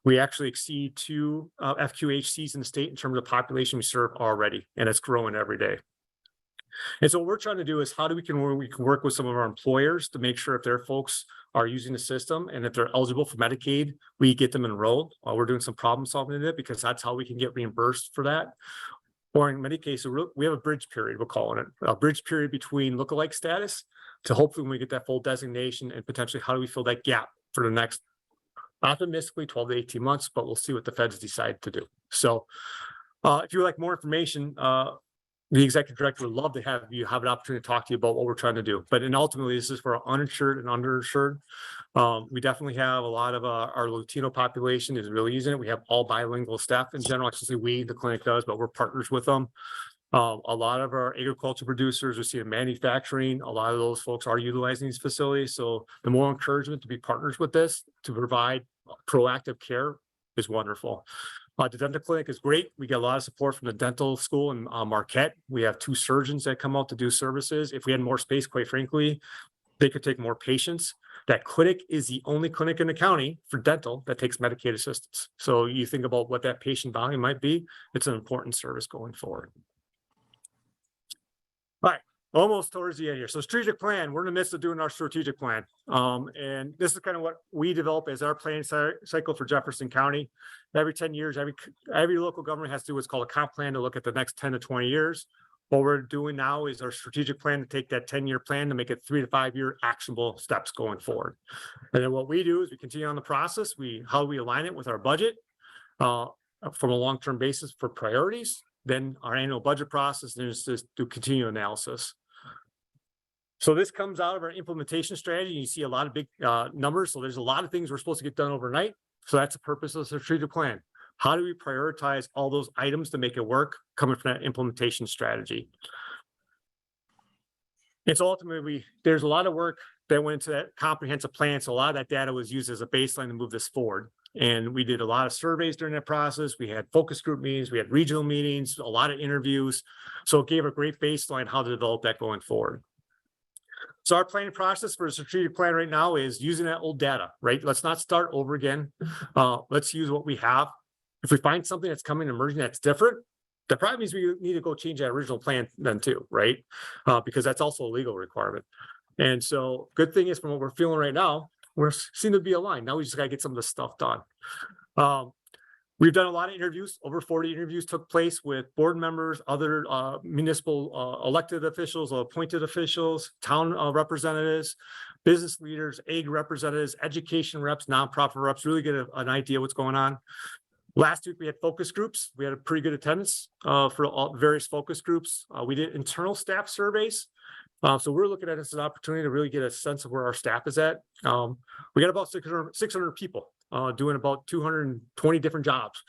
We actually exceed 2 FQHCs in the state in terms of population we serve already, and it's growing every day. And so what we're trying to do is how do we can work with some of our employers to make sure if their folks are using the system and if they're eligible for Medicaid, we get them enrolled. We're doing some problem solving in it because that's how we can get reimbursed for that. Or in many cases, we have a bridge period, we're calling it a bridge period between lookalike status to hopefully when we get that full designation and potentially how do we fill that gap for the next optimistically 12 to 18 months, but we'll see what the feds decide to do. So if you would like more information, the executive director would love to have an opportunity to talk to you about what we're trying to do. But ultimately, this is for our uninsured and underinsured. We definitely have a lot of our Latino population is really using it. We have all bilingual staff in general. Actually, the clinic does, but we're partners with them. A lot of our agriculture producers, we see in manufacturing, a lot of those folks are utilizing these facilities. So the more encouragement to be partners with this, to provide proactive care is wonderful. The dental clinic is great. We get a lot of support from the dental school in Marquette. We have 2 surgeons that come out to do services. If we had more space, quite frankly, they could take more patients. That clinic is the only clinic in the county for dental that takes Medicaid assistance. So you think about what that patient volume might be, it's an important service going forward. All right, almost towards the end here. So strategic plan, we're in the midst of doing our strategic plan. And this is kind of what we develop as our planning cycle for Jefferson County. Every 10 years, every local government has to do what's called a comp plan to look at the next 10 to 20 years. What we're doing now is our strategic plan to take that 10-year plan to make it 3 to 5 year actionable steps going forward. And then what we do is we continue on the process. How we align it with our budget from a long-term basis for priorities. Then our annual budget process, and just do continual analysis. So this comes out of our implementation strategy. You see a lot of big numbers. So there's a lot of things we're supposed to get done overnight. So that's the purpose of the strategic plan. How do we prioritize all those items to make it work coming from that implementation strategy? And so ultimately, there's a lot of work that went into that comprehensive plan. So a lot of that data was used as a baseline to move this forward. And we did a lot of surveys during that process. We had focus group meetings, we had regional meetings, a lot of interviews. So it gave a great baseline how to develop that going forward. So our planning process for the strategic plan right now is using that old data, right? Let's not start over again. Let's use what we have. If we find something that's coming emerging that's different, that probably means we need to go change that original plan then too, right? Because that's also a legal requirement. And so good thing is from what we're feeling right now, we seem to be aligned. Now we just got to get some of this stuff done. We've done a lot of interviews. Over 40 interviews took place with board members, other municipal elected officials, appointed officials, town representatives, business leaders, ag representatives, education reps, nonprofit reps, really get an idea what's going on. Last week, we had focus groups. We had a pretty good attendance for all various focus groups. We did internal staff surveys. So we're looking at this as an opportunity to really get a sense of where our staff is at. We got about 600 people doing about 220 different jobs.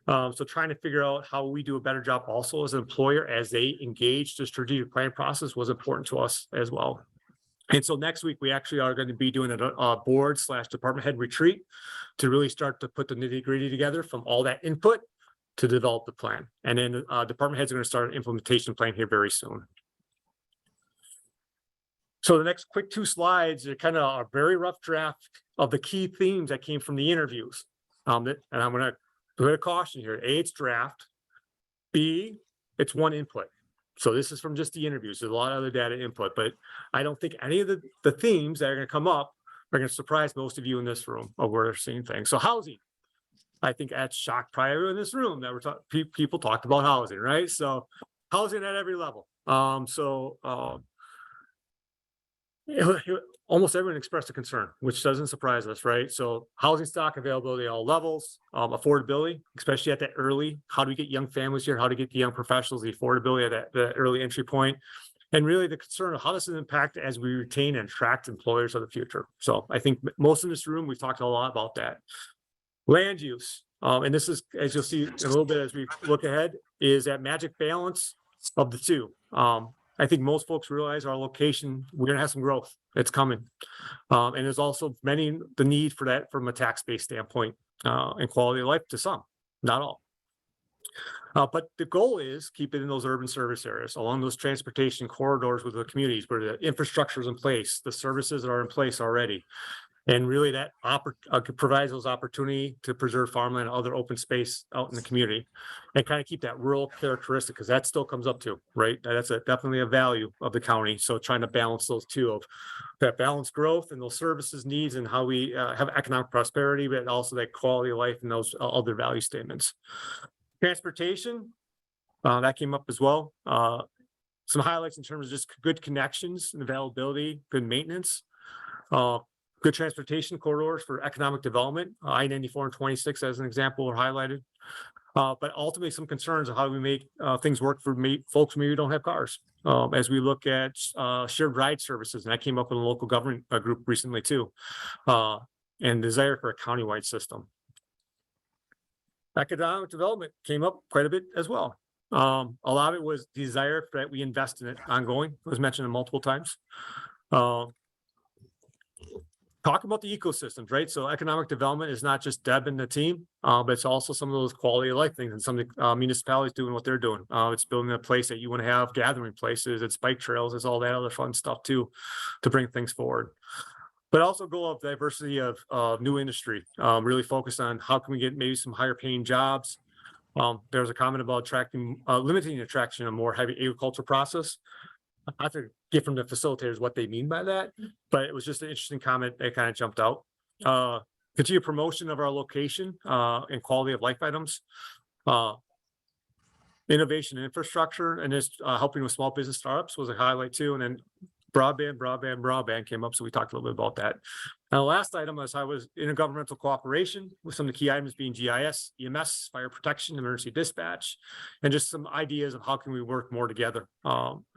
So trying to figure out how we do a better job also as an employer as they engage the strategic planning process was important to us as well. And so next week, we actually are going to be doing a board/department head retreat to really start to put the nitty-gritty together from all that input to develop the plan. And then department heads are going to start an implementation plan here very soon. So the next quick 2 slides are kind of a very rough draft of the key themes that came from the interviews. And I'm going to put a caution here. A, it's draft. B, it's one input. So this is from just the interviews. There's a lot of other data input, but I don't think any of the themes that are going to come up are going to surprise most of you in this room of where they're seeing things. So housing, I think that shocked probably everyone in this room that people talked about housing, right? So housing at every level. Almost everyone expressed a concern, which doesn't surprise us, right? So housing stock availability at all levels, affordability, especially at that early, how do we get young families here? How to get the young professionals, the affordability at the early entry point, and really the concern of how does it impact as we retain and attract employers of the future. So I think most in this room, we've talked a lot about that. Land use, and this is, as you'll see in a little bit as we look ahead, is that magic balance of the two. I think most folks realize our location, we're gonna have some growth. It's coming. And there's also the need for that from a tax-based standpoint, and quality of life to some, not all. But the goal is keep it in those urban service areas, along those transportation corridors with the communities where the infrastructure is in place, the services are in place already. And really that provides those opportunity to preserve farmland and other open space out in the community and kind of keep that rural characteristic, because that still comes up too, right? That's definitely a value of the county. So trying to balance those two of that balanced growth and those services needs and how we have economic prosperity, but also that quality of life and those other value statements. Transportation, that came up as well. Some highlights in terms of just good connections and availability, good maintenance. Good transportation corridors for economic development, I-94 and 26 as an example are highlighted. But ultimately some concerns of how do we make things work for folks who maybe don't have cars. As we look at shared ride services, and that came up in a local government group recently too, and desire for a countywide system. Economic development came up quite a bit as well. A lot of it was desire that we invest in it ongoing. It was mentioned multiple times. Talk about the ecosystems, right? So economic development is not just Deb and the team, but it's also some of those quality of life things and some of the municipalities doing what they're doing. It's building a place that you want to have gathering places, it's bike trails, it's all that other fun stuff too, to bring things forward. But also goal of diversity of new industry, really focused on how can we get maybe some higher paying jobs. There's a comment about limiting the attraction of more heavy agriculture process. I have to get from the facilitators what they mean by that, but it was just an interesting comment that kind of jumped out. Continue promotion of our location and quality of life items, innovation and infrastructure, and just helping with small business startups was a highlight too. And then broadband came up, so we talked a little bit about that. And the last item was intergovernmental cooperation, with some of the key items being GIS, EMS, fire protection, emergency dispatch, and just some ideas of how can we work more together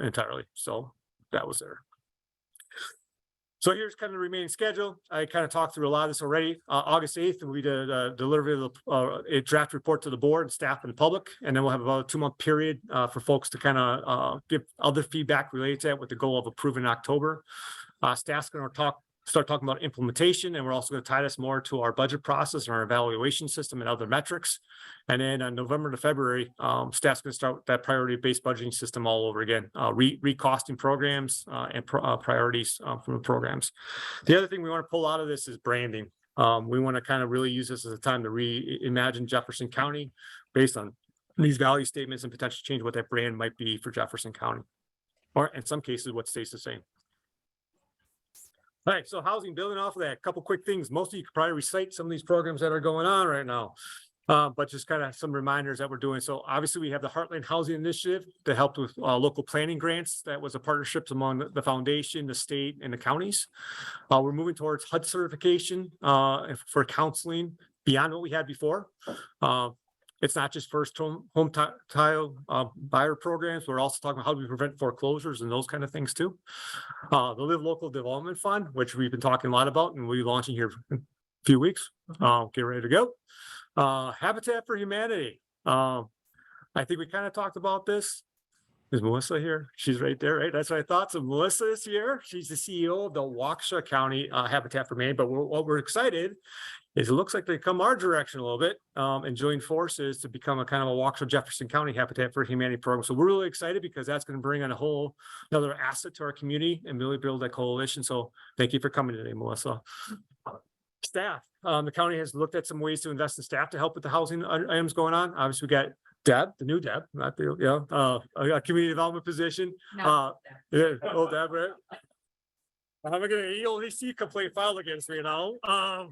entirely. So that was there. So here's kind of the remaining schedule. I kind of talked through a lot of this already. August 8th, we did a delivery of a draft report to the board, staff, and the public. And then we'll have about a 2-month period for folks to kind of give other feedback related to that with the goal of approving in October. Staff's going to start talking about implementation, and we're also going to tie this more to our budget process and our evaluation system and other metrics. And then on November to February, staff's going to start with that priority-based budgeting system all over again, recosting programs and priorities from the programs. The other thing we want to pull out of this is branding. We want to kind of really use this as a time to reimagine Jefferson County based on these value statements and potentially change what that brand might be for Jefferson County, or in some cases, what stays the same. All right, so housing, building off of that, a couple quick things. Most of you could probably recite some of these programs that are going on right now, but just kind of some reminders that we're doing. So obviously we have the Heartland Housing Initiative that helped with local planning grants. That was a partnership among the foundation, the state, and the counties. We're moving towards HUD certification for counseling beyond what we had before. It's not just first home tile buyer programs. We're also talking about how do we prevent foreclosures and those kind of things too. The Live Local Development Fund, which we've been talking a lot about, and we'll be launching here in a few weeks. Get ready to go. Habitat for Humanity. I think we kind of talked about this. Is Melissa here? She's right there, right? That's what I thought. So Melissa is here. She's the CEO of the Waukesha County Habitat for Humanity. But what we're excited is it looks like they come our direction a little bit and join forces to become a kind of a Waukesha Jefferson County Habitat for Humanity program. So we're really excited because that's going to bring on another asset to our community and really build that coalition. So thank you for coming today, Melissa. Staff, the county has looked at some ways to invest in staff to help with the housing items going on. Obviously, we got Deb, the new Deb, not the, a community development position. No. Yeah, old Deb, right? I'm gonna, you only see complaint filed against me now. I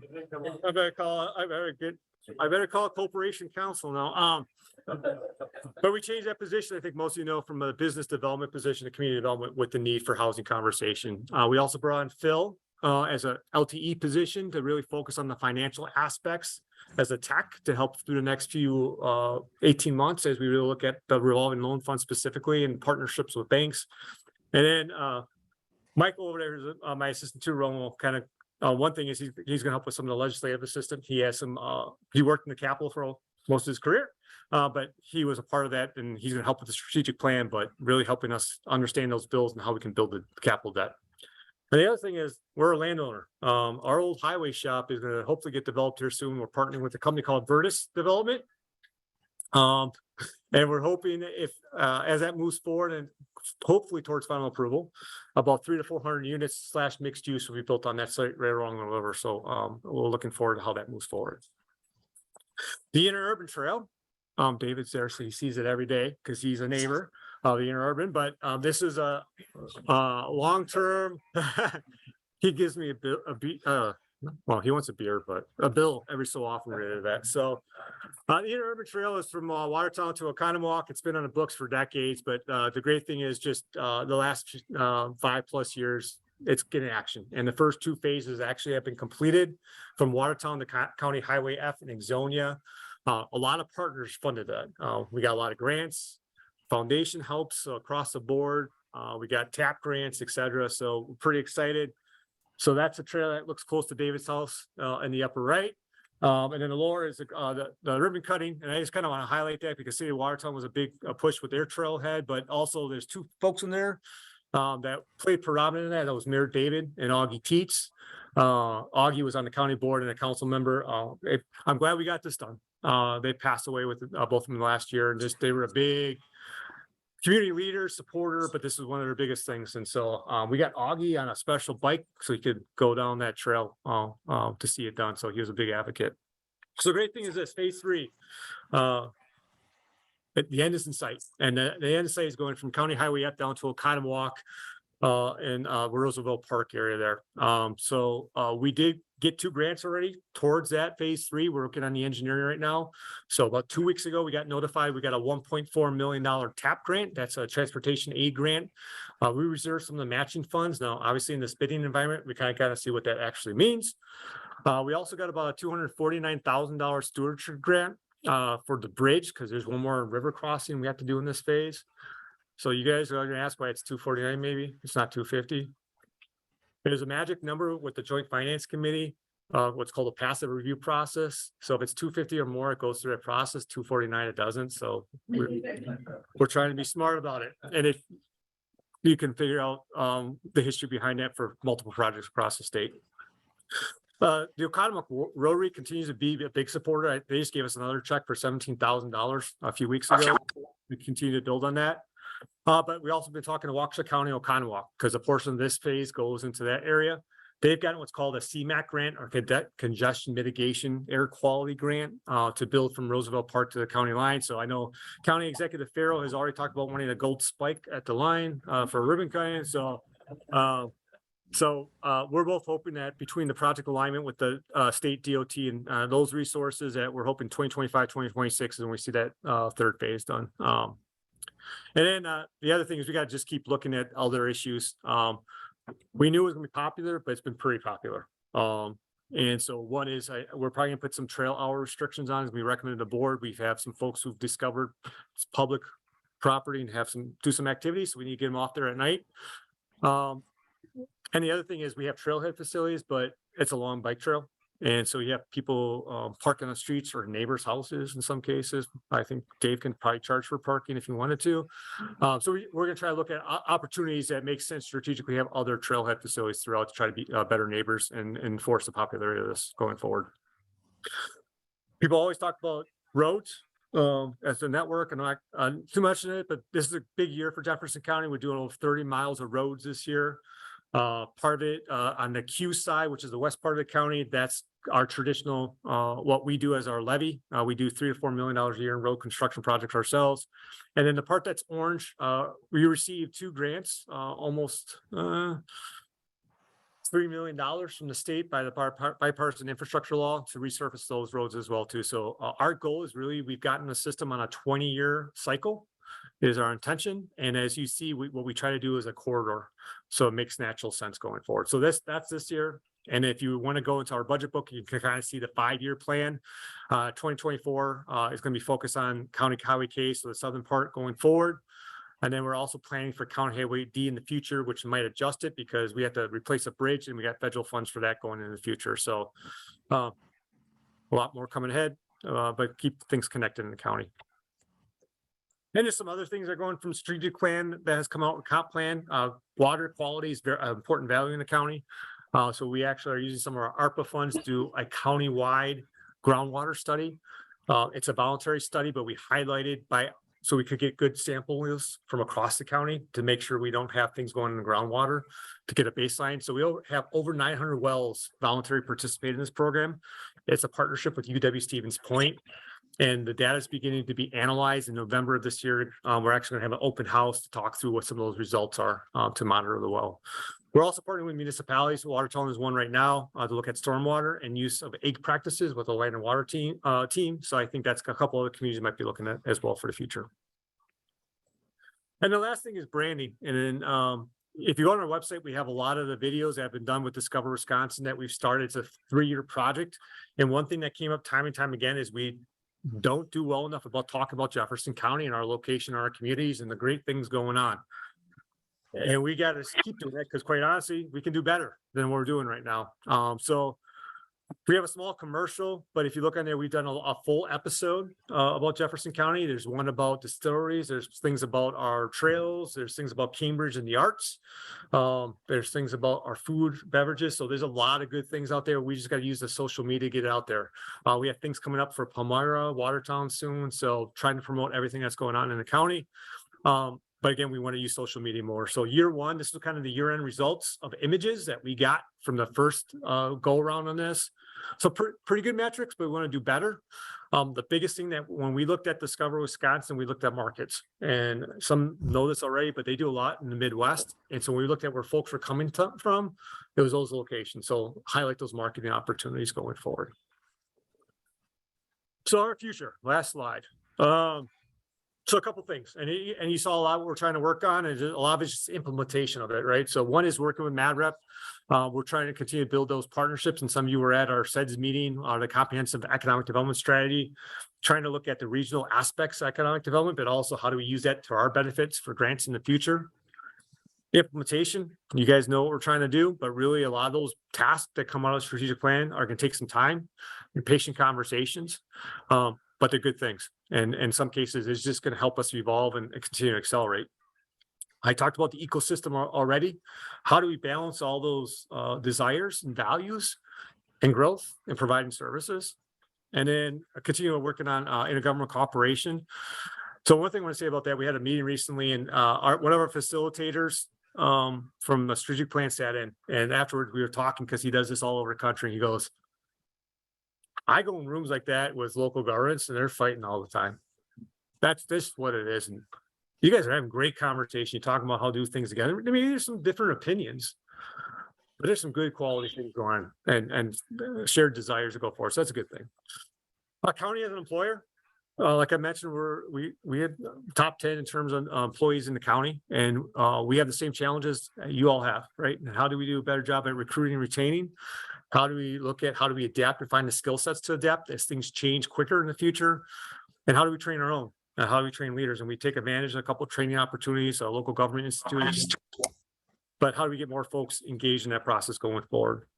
better call corporation counsel now. But we changed that position. I think most of you know, from a business development position to community development with the need for housing conversation. We also brought in Phil as a LTE position to really focus on the financial aspects as a tech to help through the next few 18 months as we really look at the revolving loan fund specifically and partnerships with banks. And then Michael over there is my assistant too. Romo kind of one thing is he's going to help with some of the legislative assistant. He has some he worked in the Capitol for most of his career, but he was a part of that, and he's going to help with the strategic plan, but really helping us understand those bills and how we can build the capital debt. And the other thing is we're a landowner. Our old highway shop is going to hopefully get developed here soon. We're partnering with a company called Vertus Development. And we're hoping if as that moves forward and hopefully towards final approval, about 300 to 400 units / mixed use will be built on that site right along the river. So we're looking forward to how that moves forward. The interurban trail, David's there, so he sees it every day because he's a neighbor of the interurban. But this is a long-term. He gives me well, he wants a beer, but a bill every so often related to that. So the interurban trail is from Watertown to Oconomowoc. It's been on the books for decades, but the great thing is just the last 5+ years, it's getting action. And the first 2 phases actually have been completed from Watertown to County Highway F in Exonia. A lot of partners funded that. We got a lot of grants. Foundation helps across the board. We got TAP grants, etc. So we're pretty excited. So that's a trail that looks close to David's house in the upper right. And then the lower is the ribbon cutting. And I just kind of want to highlight that because City of Watertown was a big push with their trailhead, but also there's 2 folks in there that played predominant in that. That was Mayor David and Augie Teets. Augie was on the county board and a council member. I'm glad we got this done. They passed away with both of them last year, and just they were a big community leader, supporter, but this is one of their biggest things. And so we got Augie on a special bike so he could go down that trail to see it done. So he was a big advocate. So the great thing is this, phase 3, the end is in sight. And the end of sight is going from County Highway F down to Oconomowoc in Roosevelt Park area there. So we did get 2 grants already towards that phase 3. We're working on the engineering right now. So about 2 weeks ago, we got notified. We got a $1.4 million TAP grant. That's a transportation aid grant. We reserved some of the matching funds. Now, obviously in this bidding environment, we kind of got to see what that actually means. We also got about a $249,000 stewardship grant for the bridge, because there's one more river crossing we have to do in this phase. So you guys are going to ask why it's 249, maybe it's not 250. There's a magic number with the Joint Finance Committee, what's called a passive review process. So if it's 250 or more, it goes through that process. 249, it doesn't. So we're trying to be smart about it. And if you can figure out the history behind that for multiple projects across the state. The Oconomowoc Rotary continues to be a big supporter. They just gave us another check for $17,000 a few weeks ago. We continue to build on that. But we also been talking to Waukesha County, Oconomowoc, because a portion of this phase goes into that area. They've gotten what's called a CMAQ grant, or Congestion Mitigation Air Quality Grant, to build from Roosevelt Park to the county line. So I know County Executive Farrell has already talked about wanting a gold spike at the line for ribbon cutting. So we're both hoping that between the project alignment with the state DOT and those resources, that we're hoping 2025, 2026 is when we see that 3rd phase done. And then the other thing is we got to just keep looking at other issues. We knew it was going to be popular, but it's been pretty popular. And so one is we're probably going to put some trail hour restrictions on as we recommended the board. We have some folks who've discovered public property and have do some activities. So we need to get them off there at night. And the other thing is we have trailhead facilities, but it's a long bike trail. And so you have people parking on the streets or neighbors' houses in some cases. I think Dave can probably charge for parking if you wanted to. So we're going to try to look at opportunities that make sense strategically, have other trailhead facilities throughout to try to be better neighbors and enforce the popularity of this going forward. People always talk about roads as the network, and not too much in it, but this is a big year for Jefferson County. We're doing over 30 miles of roads this year. Part of it, on the Q side, which is the west part of the county, that's our traditional, what we do as our levy. We do $3 to $4 million a year in road construction projects ourselves. And then the part that's orange, we received 2 grants, almost, $3 million from the state by the bipartisan infrastructure law to resurface those roads as well too. So our goal is really, we've gotten the system on a 20-year cycle is our intention. And as you see, what we try to do is a corridor. So it makes natural sense going forward. So that's this year. And if you want to go into our budget book, you can kind of see the 5-year plan. 2024 is going to be focused on County Highway K, so the southern part going forward. And then we're also planning for County Highway D in the future, which might adjust it because we have to replace a bridge and we got federal funds for that going in the future. So a lot more coming ahead, but keep things connected in the county. And there's some other things that are going from strategic plan that has come out with comp plan. Water quality is very important value in the county. So we actually are using some of our ARPA funds to do a county-wide groundwater study. It's a voluntary study, but we highlighted so we could get good samples from across the county to make sure we don't have things going in the groundwater to get a baseline. So we'll have over 900 wells voluntary participate in this program. It's a partnership with UW Stevens Point. And the data is beginning to be analyzed in November of this year. We're actually going to have an open house to talk through what some of those results are to monitor the well. We're also partnering with municipalities. Watertown is one right now to look at stormwater and use of egg practices with the land and water team. So I think that's a couple other communities might be looking at as well for the future. And the last thing is branding. And then if you go on our website, we have a lot of the videos that have been done with Discover Wisconsin that we've started. It's a 3-year project. And one thing that came up time and time again is we don't do well enough about talking about Jefferson County and our location, our communities, and the great things going on. And we got to keep doing that because quite honestly, we can do better than what we're doing right now. So we have a small commercial, but if you look on there, we've done a full episode about Jefferson County. There's one about distilleries. There's things about our trails. There's things about Cambridge and the arts. There's things about our food, beverages. So there's a lot of good things out there. We just got to use the social media to get it out there. We have things coming up for Wehmeier, Watertown soon. So trying to promote everything that's going on in the county. But again, we want to use social media more. So year one, this is kind of the year-end results of images that we got from the first go around on this. So pretty good metrics, but we want to do better. The biggest thing that when we looked at Discover Wisconsin, we looked at markets, and some know this already, but they do a lot in the Midwest. And so when we looked at where folks were coming from, it was those locations. So highlight those marketing opportunities going forward. So our future, last slide. So a couple of things, and you saw a lot of what we're trying to work on, and a lot of it's just implementation of it, right? So one is working with MadRep. We're trying to continue to build those partnerships, and some of you were at our SEDS meeting on the comprehensive economic development strategy, trying to look at the regional aspects of economic development, but also how do we use that to our benefits for grants in the future. Implementation, you guys know what we're trying to do, but really a lot of those tasks that come out of the strategic plan are going to take some time and patient conversations. But they're good things. And in some cases, it's just going to help us evolve and continue to accelerate. I talked about the ecosystem already. How do we balance all those desires and values and growth and providing services? And then continue working on intergovernmental cooperation. So one thing I want to say about that, we had a meeting recently, and one of our facilitators from the strategic plan sat in. And afterwards, we were talking because he does this all over the country. He goes, I go in rooms like that with local governments and they're fighting all the time. That's just what it is. And you guys are having great conversation. You're talking about how to do things together. I mean, there's some different opinions, but there's some good quality things going on and shared desires to go forward. So that's a good thing. County as an employer, like I mentioned, we had top 10 in terms of employees in the county, and we have the same challenges you all have, right? And how do we do a better job at recruiting and retaining? How do we look at how do we adapt and find the skill sets to adapt as things change quicker in the future? And how do we train our own? And how do we train leaders? And we take advantage of a couple of training opportunities, local government institutions. But how do we get more folks engaged in that process going forward?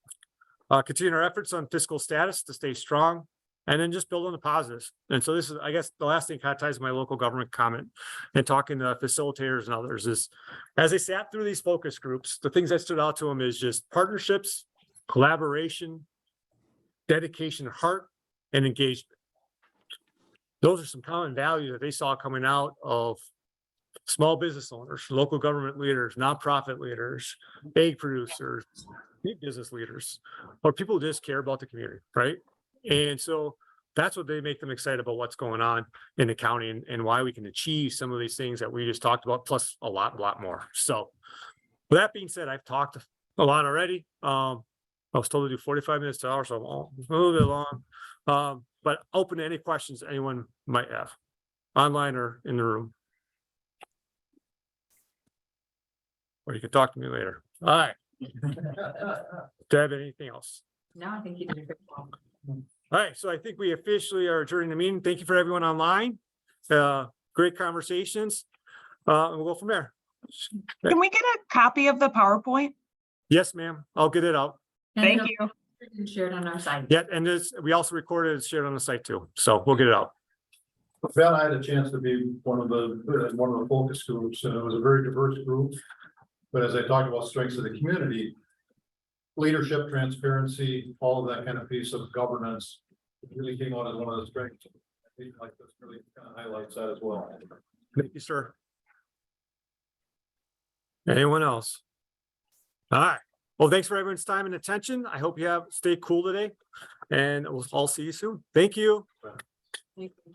Continue our efforts on fiscal status to stay strong, and then just build on the positives. And so this is, I guess, the last thing kind of ties to my local government comment and talking to facilitators and others is, as they sat through these focus groups, the things that stood out to them is just partnerships, collaboration, dedication, heart, and engagement. Those are some common values that they saw coming out of small business owners, local government leaders, nonprofit leaders, egg producers, big business leaders, or people who just care about the community, right? And so that's what they make them excited about what's going on in the county and why we can achieve some of these things that we just talked about, plus a lot more. So with that being said, I've talked a lot already. I was told to do 45 minutes to an hour, so I'm a little bit long. But open to any questions anyone might have, online or in the room. Or you can talk to me later. All right. Deb, anything else? No, I think you did a good job. All right, so I think we officially are adjourning the meeting. Thank you for everyone online. Great conversations. And we'll go from there. Can we get a copy of the PowerPoint? Yes, ma'am. I'll get it out. Thank you. And shared on our site. Yeah, and this, we also recorded and shared on the site too. So we'll get it out. Ben, I had a chance to be one of the focus groups, and it was a very diverse group. But as I talked about strengths of the community, leadership, transparency, all of that kind of piece of governance really came out as one of the strengths. I think like this really kind of highlights that as well. Thank you, sir. Anyone else? All right. Well, thanks for everyone's time and attention. I hope you stay cool today, and we'll all see you soon. Thank you. Thank you.